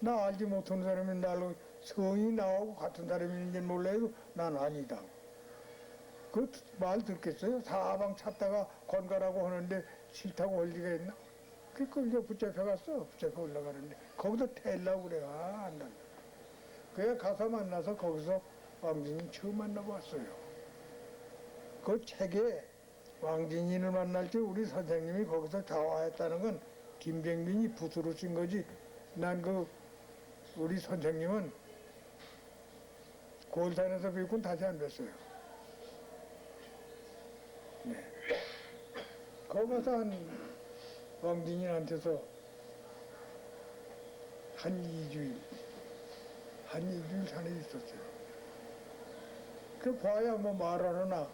나 알지 못하는 사람이 나로 성이 나하고 같은 사람인지 몰라도 난 아니다. 그 말 듣겠어요? 사방 찾다가 건가라고 하는데 싫다고 올 리가 있나? 그걸 이제 붙잡혀갔어. 붙잡혀 올라가는데 거기서 태려고 그래. 안 된다. 그래 가서 만나서 거기서 왕진이 처음 만나봤어요. 그 책에 왕진이를 만날 때 우리 선생님이 거기서 자화했다는 건 김병민이 붓으로 쓴 거지. 난 그 우리 선생님은 골산에서 뵙고 다시 안 뵀어요. 네. 거기 가서 왕진이한테서 한 2주일 산에 있었어요. 그 봐야 뭐 말을 하나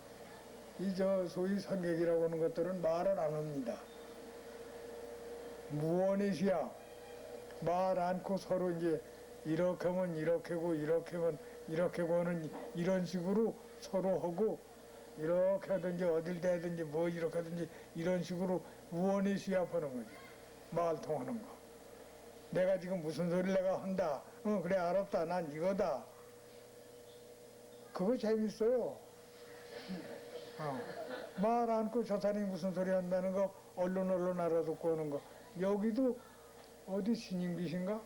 이 저 소위 선객이라고 하는 것들은 말을 안 합니다. 무언의시야 말 않고 서로 이제 이렇게 하면 이렇게고 이렇게 하면 이렇게고 하는 이런 식으로 서로 하고 이렇게 하든지 어딜 대든지 뭐 이렇게 하든지 이런 식으로 무언의시야 하는 거지. 말 통하는 거. 내가 지금 무슨 소리를 내가 한다. 그래 알았다. 난 이거다. 그거 재밌어요. 말 않고 저 사람이 무슨 소리 한다는 거 얼른 알아듣고 하는 거. 여기도 어디 신임빛인가?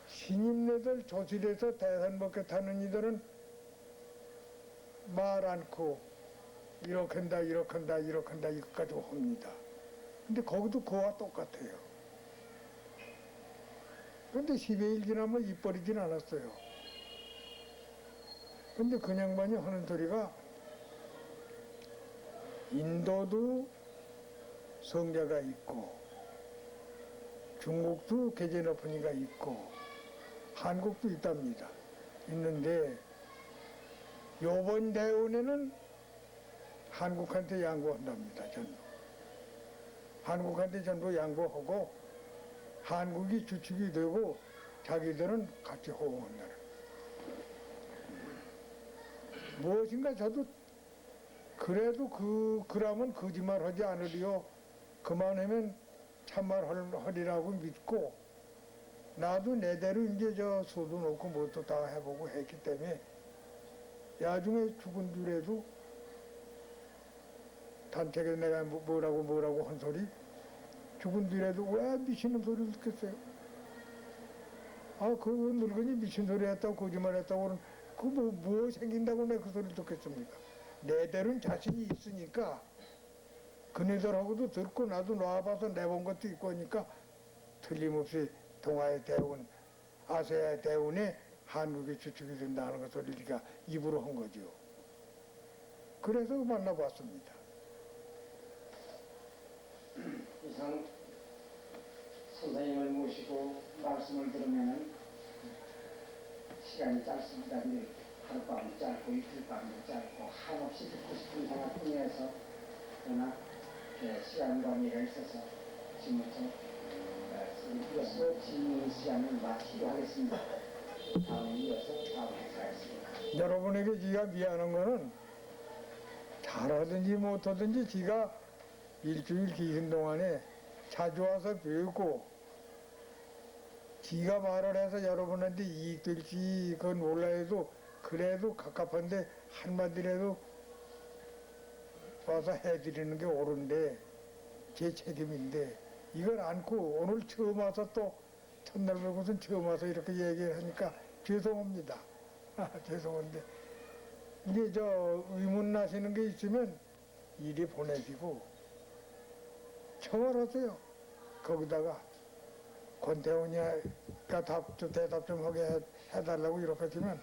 신임네들 조실에서 대산벗게 타는 이들은 말 않고 이렇게 한다 이렇게 한다 이렇게 한다 이것까지 합니다. 근데 거기도 그와 똑같아요. 근데 10여일 지나면 입 버리진 않았어요. 근데 그 양반이 하는 소리가 인도도 성자가 있고 중국도 계제 높은 이가 있고 한국도 있답니다. 있는데 요번 대운에는 한국한테 양보한답니다. 전부. 한국한테 전부 양보하고 한국이 주축이 되고 자기들은 같이 호응한다는. 무엇인가 저도 그래도 그러면 거짓말 하지 않으리요. 그만하면 참말 하리라고 믿고 나도 내대로 이제 저 수도 놓고 뭣도 다 해보고 했기 때문에 나중에 죽은 줄에도 단택에 내가 뭐라고 한 소리 죽은 뒤에도 왜 미치는 소리를 듣겠어요? 그 늙은이 미친 소리 했다고 거짓말 했다고 그러면 뭐 생긴다고 내가 그 소리를 듣겠습니까? 내대로는 자신이 있으니까 그네들하고도 듣고 나도 놔봐서 내본 것도 있고 하니까 틀림없이 동아의 대운, 아세아의 대운에 한국이 주축이 된다는 것을 우리가 입으로 한 거죠. 그래서 만나봤습니다. 이상 선생님을 모시고 말씀을 들으면 시간이 짧습니다. 하룻밤도 짧고 이틀밤도 짧고 한없이 듣고 싶은 생각뿐이어서 그러나 시간 관계가 있어서 지금부터 이것으로 질문 시간을 마치기로 하겠습니다. 다음에 이어서 다음 행사하겠습니다. 여러분에게 지가 미안한 거는 잘하든지 못하든지 지가 일주일 기신 동안에 자주 와서 배우고 지가 말을 해서 여러분한테 이익 될지 그건 몰라도 그래도 갑갑한데 한마디라도 와서 해드리는 게 옳은데 제 책임인데 이걸 안고 오늘 처음 와서 또 첫날 보고선 처음 와서 이렇게 얘기를 하니까 죄송합니다. 죄송한데 이게 저 의문 나시는 게 있으면 이리 보내시고 청원하세요. 거기다가 권태훈이가 대답 좀 하게 해달라고 이렇게 하시면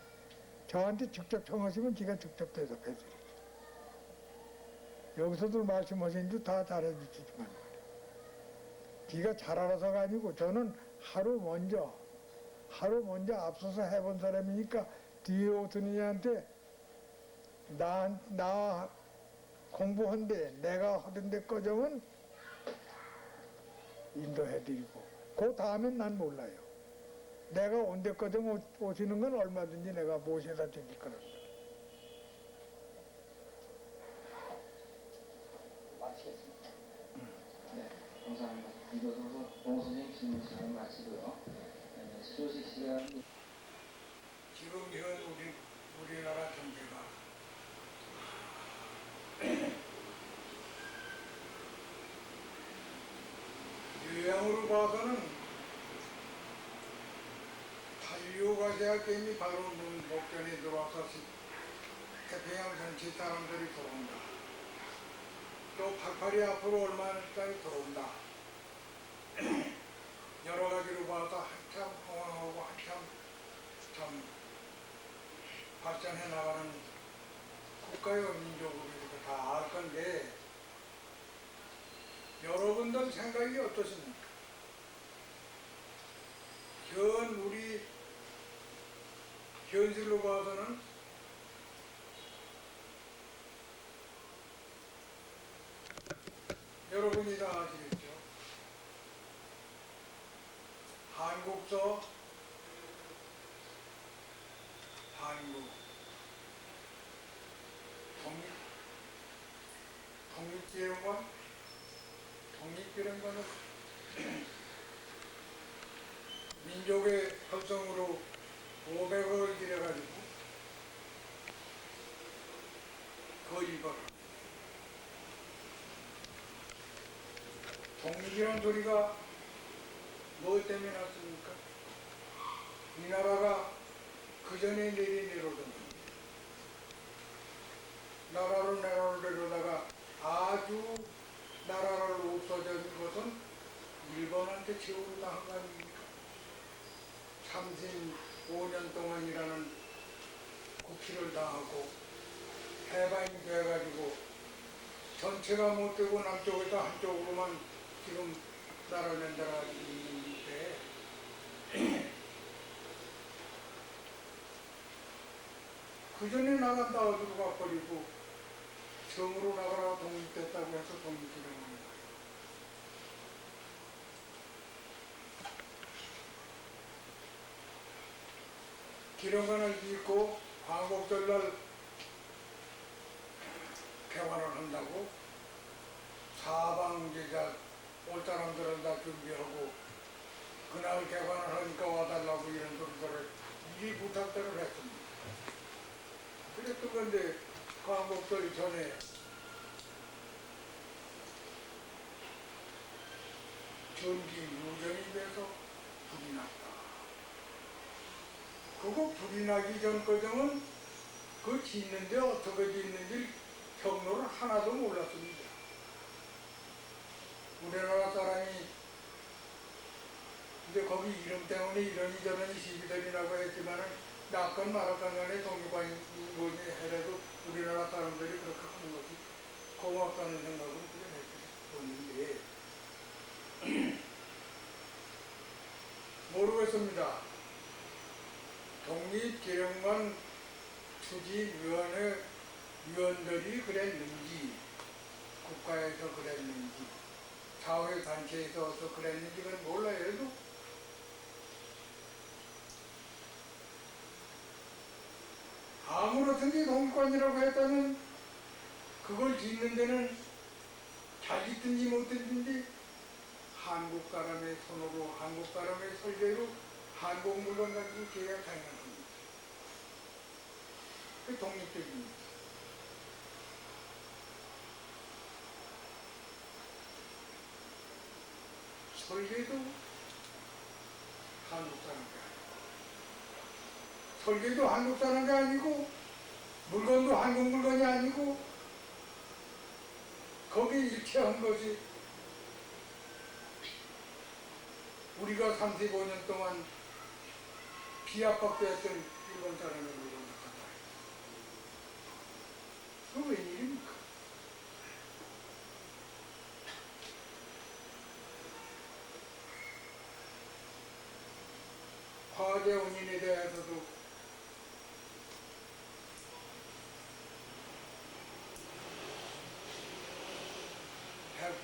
저한테 직접 청하시면 제가 직접 대답해드리죠. 여기서도 말씀하신 줄 다 잘해주시지만 지가 잘 알아서가 아니고 저는 하루 먼저 앞서서 해본 사람이니까 뒤에 오던 이한테 나 공부한데 내가 하던데 꺼정은 인도해드리고 그 다음엔 난 몰라요. 내가 온데 꺼정 오시는 건 얼마든지 내가 모셔다 드릴 거라. 마치겠습니다. 네, 감사합니다. 이것으로 봉 선생님 질문 시간을 마치고요. 수조식 시간 지금 현 우리나라 경제가 유형으로 봐서는 한류가시아 게임이 바로 눈 목전에 들어와서 태평양 전체 사람들이 들어온다. 또 88이 앞으로 얼마나까지 들어온다. 여러 가지로 봐서 한참 흥황하고 한참 참 발전해 나가는 국가요 민족으로 이렇게 다 알 건데 여러분들 생각이 어떠십니까? 우리 현실로 봐서는 여러분이 다 아시겠죠? 한국서, 한국, 독립기념관은 민족의 활성으로 500억을 들여가지고 거짓말. 독립이란 소리가 뭐 때문에 났습니까? 이 나라가 그 전에 내려오던 나라를 내려다가 아주 나라를 없어진 것은 일본한테 최후로 당한 거 아닙니까? 35년 동안이라는 국기를 당하고 해방이 돼가지고 전체가 못 되고 남쪽에서 한쪽으로만 지금 나라를 만들어 있는데 그 전에 나간다 어디로 가버리고 정으로 나가라 독립됐다고 해서 독립기념합니다. 기념관을 짓고 광복절날 개관을 한다고 사방제자 올 사람들은 다 준비하고 그날 개관을 하니까 와달라고 이런 소리들을 미리 부탁들을 했습니다. 그랬던 건데 광복절 전에 전기 유전이 돼서 불이 났다. 그거 불이 나기 전 과정은 그 짓는데 어떻게 짓는지 경로를 하나도 몰랐습니다. 우리나라 사람이 이제 거기 이름 때문에 이러니 저러니 시비들이 나고 했지만은 낙건 말았건 간에 독립관이 뭐니 해라도 우리나라 사람들이 그렇게 하는 것이 고맙다는 생각은 그게 했었는데 모르겠습니다. 독립기념관 추진위원회 위원들이 그랬는지 국가에서 그랬는지 사회단체에서 어서 그랬는지는 몰라요. 해도 아무렇든지 독립관이라고 했다면 그걸 짓는 데는 잘 짓든지 못 짓든지 한국 사람의 손으로 한국 사람의 설계로 한국 물건 가지고 계약 당연한 겁니다. 그 독립적입니다. 설계도 한국 사람이 아니고, 설계도 한국 사람이 아니고, 물건도 한국 물건이 아니고, 거기에 일치한 것이 우리가 35년 동안 비압박도했던 일본 사람의 물건 같다. 그거 웬일입니까? 화재 원인에 대해서도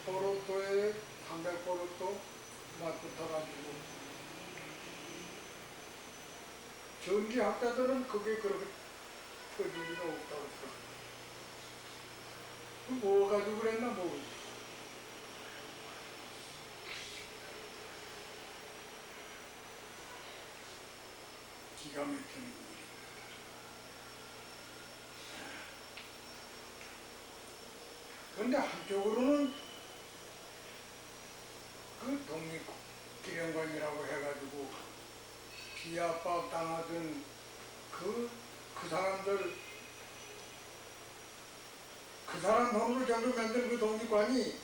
(100%) 300% 맞붙어가지고 전기학자들은 그게 그렇게 터질 리가 없다고 했어. 뭐 가지고 그랬나 모르지. 기가 막히는 일이. 그런데 한쪽으로는 그 독립기념관이라고 해가지고 비압박 당하던 그 사람 돈으로 전부 만든 그 독립관이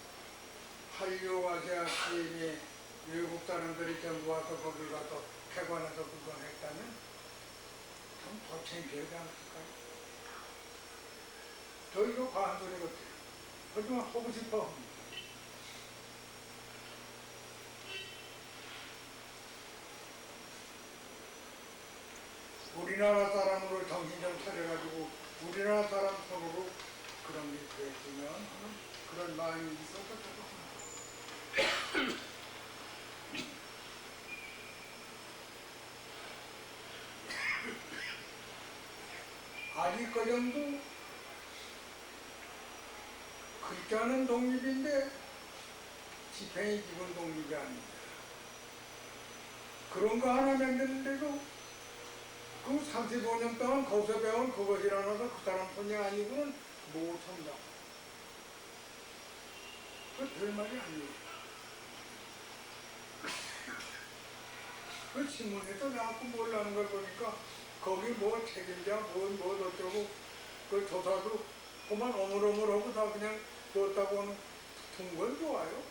한류 아시아 시인의 외국 사람들이 전부 와서 거기 가서 폐관해서 구경했다면 좀 더 창피하지 않았을까요? 저 이거 과한 소리 같아요. 하지만 하고 싶어 합니다. 우리나라 사람으로 정신 좀 차려가지고 우리나라 사람 손으로 그런 게 됐으면 하는 그런 마음이 있어서 그렇습니다. 아직까지도 글자는 독립인데 집행이 기본 독립이 아닙니다. 그런 거 하나 만드는데도 그 35년 동안 거기서 배운 그것이라서 그 사람 손이 아니고는 못한다. 그 별 말이 아니에요. 그 신문에서 나왔고 몰라는 걸 보니까 거기 뭐 책임자 뭐 어쩌고 그 조사도 그만 어물어물하고 다 그냥 뒀다고 하는 둥건 좋아요.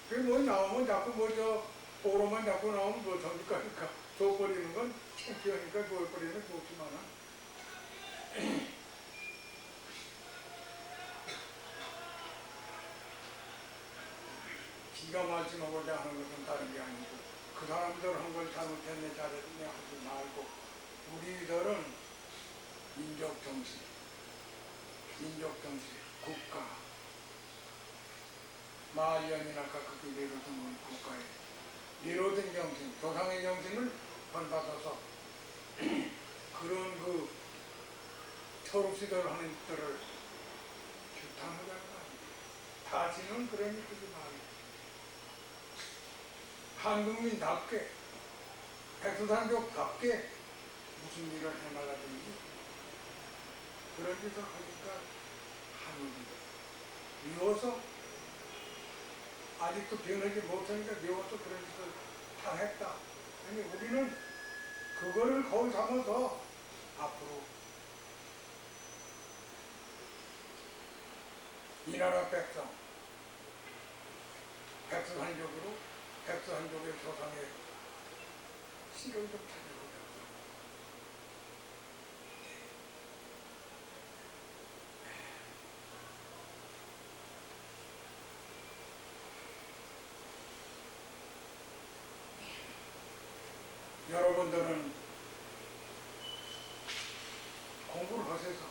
그게 뭐 나오면 자꾸 뭐 보로만 자꾸 나오면 뭐 전기가니까 줘버리는 건 창피하니까 줘버리는 좋지만은 기가 막히고자 하는 것은 다른 게 아니고 그 사람들 한 걸 잘못했네 잘했네 하지 말고 우리들은 민족정신, 국가 마연이나 각각이 내려둔 건 국가에 내려둔 정신, 조상의 정신을 본받아서 그런 그 초록시들 하는 것들을 규탄하자는 거 아니에요. 다시는 그런 일 하지 말고 한국민답게 백두산족답게 무슨 일을 해나가든지 그런 짓을 하니까 하는데 미워서 아직도 변하지 못하니까 미워서 그런 짓을 다 했다. 아니 우리는 그거를 거울 삼아서 앞으로 이 나라 백성 백두산족의 조상의 씨를 좀 찾아보자. 여러분들은 공부를 하셔서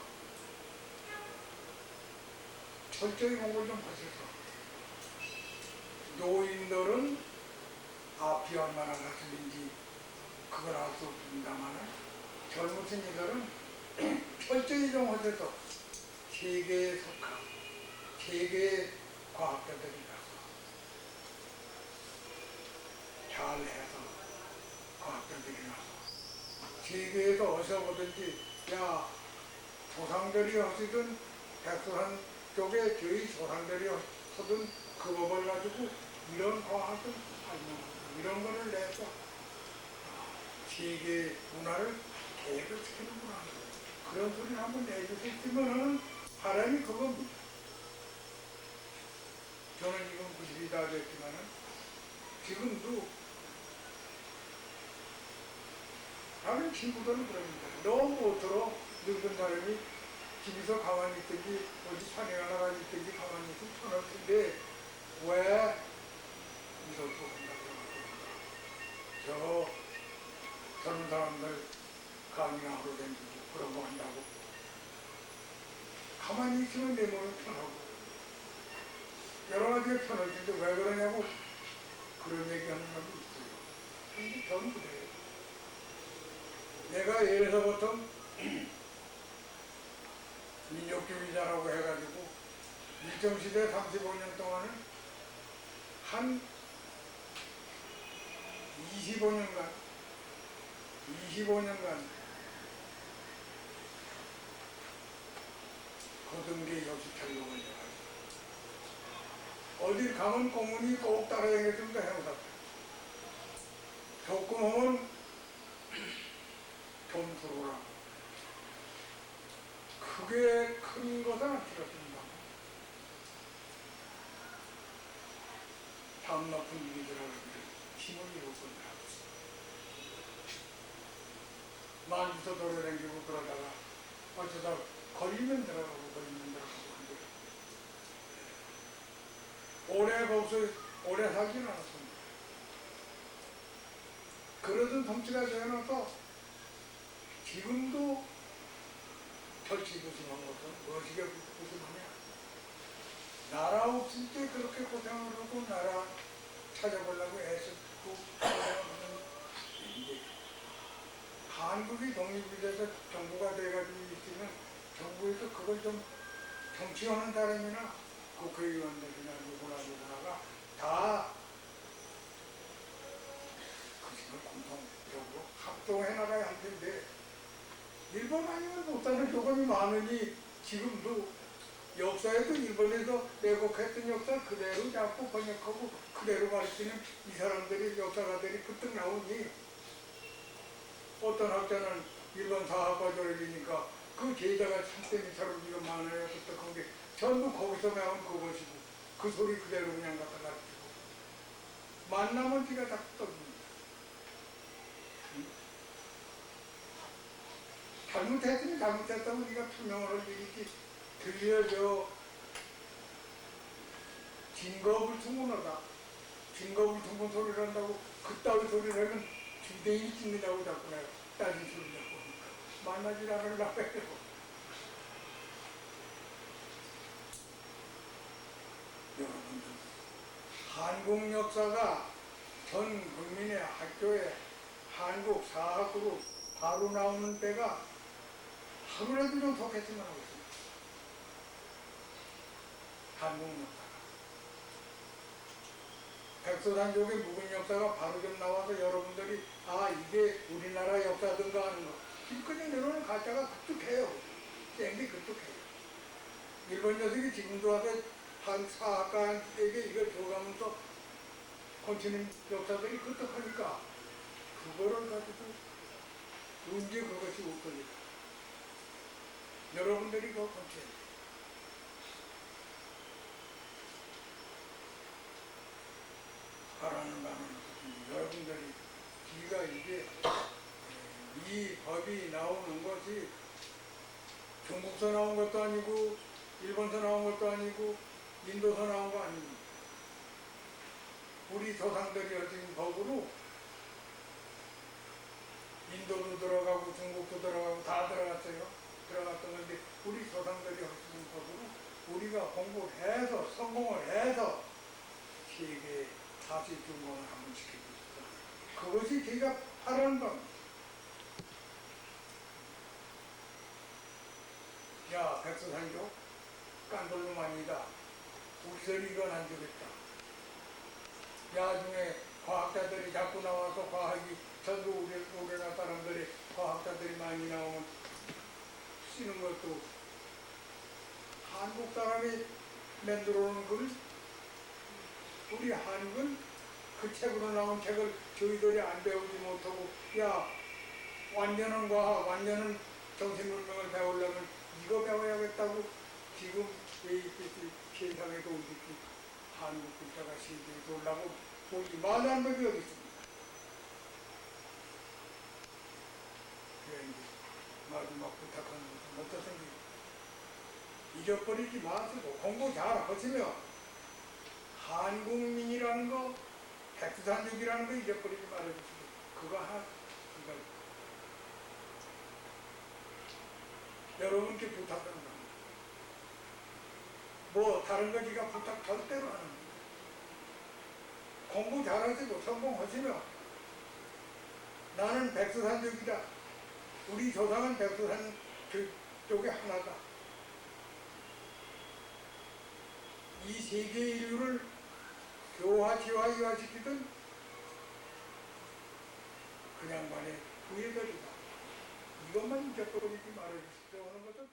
철저히 공부를 좀 하셔서 노인들은 앞이 얼마나 가슴인지 그걸 알 수 없습니다만 젊으신이들은 철저히 좀 하셔서 세계에 속한 세계의 과학자들이 가서 잘해서 과학자들이 가서 세계에서 어디서 보든지 야 조상들이 하시던 백두산 쪽에 저희 조상들이 하던 그 법을 가지고 이런 과학을 이런 거를 내서 세계 문화를 계획을 시키는구나. 그런 소리를 한번 내주셨으면은 바람이 그겁니다. 저는 지금 90이 다 됐지만은 지금도 다른 친구들은 그럽니다. 너무 못 들어. 늙은 사람이 집에서 가만히 있든지 어디 산에 나가 있든지 가만히 있으면 편할 텐데 왜 이것도 한다고 저 젊은 사람들 강의나 하러 다니고 그런 거 한다고 가만히 있으면 내 몸이 편하고 여러 가지가 편할 텐데 왜 그러냐고 그런 얘기하는 사람도 있어요. 근데 저는 그래요. 내가 예에서 보통 민족주의자라고 해가지고 일정시대 35년 동안은 한 25년간 거등계 역시찰력을 해가지고 어딜 가면 공문이 꼭 따라다녔습니다. 행사 조금은 좀 들어오라. 그게 큰 것은 안 들었습니다. 담 높은 일이더라고요. 힘을 잃었거든요. 만주서 돌아다니고 그러다가 어쩌다 걸리면 들어가고 한데 오래 살진 않았습니다. 그러던 덩치가 되어놔서 지금도 절치부심한 것은 무엇이게 부심하냐. 나라 없을 때 그렇게 고생을 하고 나라 찾아보려고 애쓰고 고생하는 일인데 한국이 독립이 돼서 정부가 돼가지고 있으면 정부에서 그걸 좀 정치하는 사람이나 국회의원들이나 누구나가 다 그것을 공통적으로 합동해 나가야 할 텐데 일본 아니면 못하는 조건이 많으니 지금도 역사에도 일본에서 왜곡했던 역사 그대로 자꾸 번역하고 그대로 가르치는 이 사람들이 역사가들이 그뜩 나오니 어떤 학자는 일본 사학과 졸업이니까 그 제자가 참쌤이 사람들이 많아요. 그때 게 전부 거기서 나온 그것이고 그 소리 그대로 그냥 갖다 가르치고 만나면 지가 다 떠듭니다. 잘못했으면 잘못했다고 네가 투명을 할 일이지 들려줘. 진거불투문하다. 진거불투문 소리를 한다고 그따위 소리를 하면 주대인이 찍는다고 자꾸 내가 따진 소리 자꾸 만나지 않으려고 해요. 여러분들 한국 역사가 전 국민의 학교에 한국 사학으로 바로 나오는 때가 하루라도 좀 좋겠으면 하고 있습니다. 한국 역사가 백소산족의 묵은 역사가 바로 좀 나와서 여러분들이 아 이게 우리나라 역사든가 하는 거 지금까지 내려오는 가짜가 그뚝해요. 땡기 그뚝해요. 일본 녀석이 지금도 와서 한 사학가에게 이걸 줘가면서 건치는 역사들이 그뚝하니까 그거를 가지고 언제 그것이 없거든요. 여러분들이 그거 건쳐야 돼요. 바라는 바는 여러분들이 기가 이게 이 법이 나오는 것이 중국서 나온 것도 아니고 일본서 나온 것도 아니고 인도서 나온 거 아닙니다. 우리 조상들이 얻은 법으로 인도도 들어가고 중국도 들어가고 다 들어갔어요. 들어갔던 건데 우리 조상들이 얻은 법으로 우리가 공부를 해서 성공을 해서 세계 다시 중공을 한번 시키고 있어. 그것이 제가 바라는 겁니다. 야, 백서산족 깐돌로만이다. 우리들이 이건 안 되겠다. 나중에 과학자들이 자꾸 나와서 과학이 전부 우리나라 사람들이 과학자들이 많이 나오면 쓰는 것도 한국 사람이 만들어 놓은 걸 우리 한국은 그 책으로 나온 책을 저희들이 안 배우지 못하고 야 완전한 과학, 완전한 정신문명을 배우려면 이거 배워야겠다고 지금 왜 이렇게 세상에도 이렇게 한국 글자가 세계에 올라고 보지 말도 안 법이 어디 있습니까? 그래 이제 마지막 부탁하는 것은 어떻습니까? 잊어버리지 마시고 공부 잘 하시면 한국민이라는 거, 백두산족이라는 거 잊어버리지 말아주시고 그거 하나 그거 여러분께 부탁하는 겁니다. 뭐 다른 거 제가 부탁 절대로 안 합니다. 공부 잘하시고 성공하시면 나는 백두산족이다. 우리 조상은 백두산 쪽에 하나다. 이 세계 인류를 교화, 지화, 이화시키던 그냥만의 후예들이다. 이것만 잊어버리지 말아주십시오 하는 것을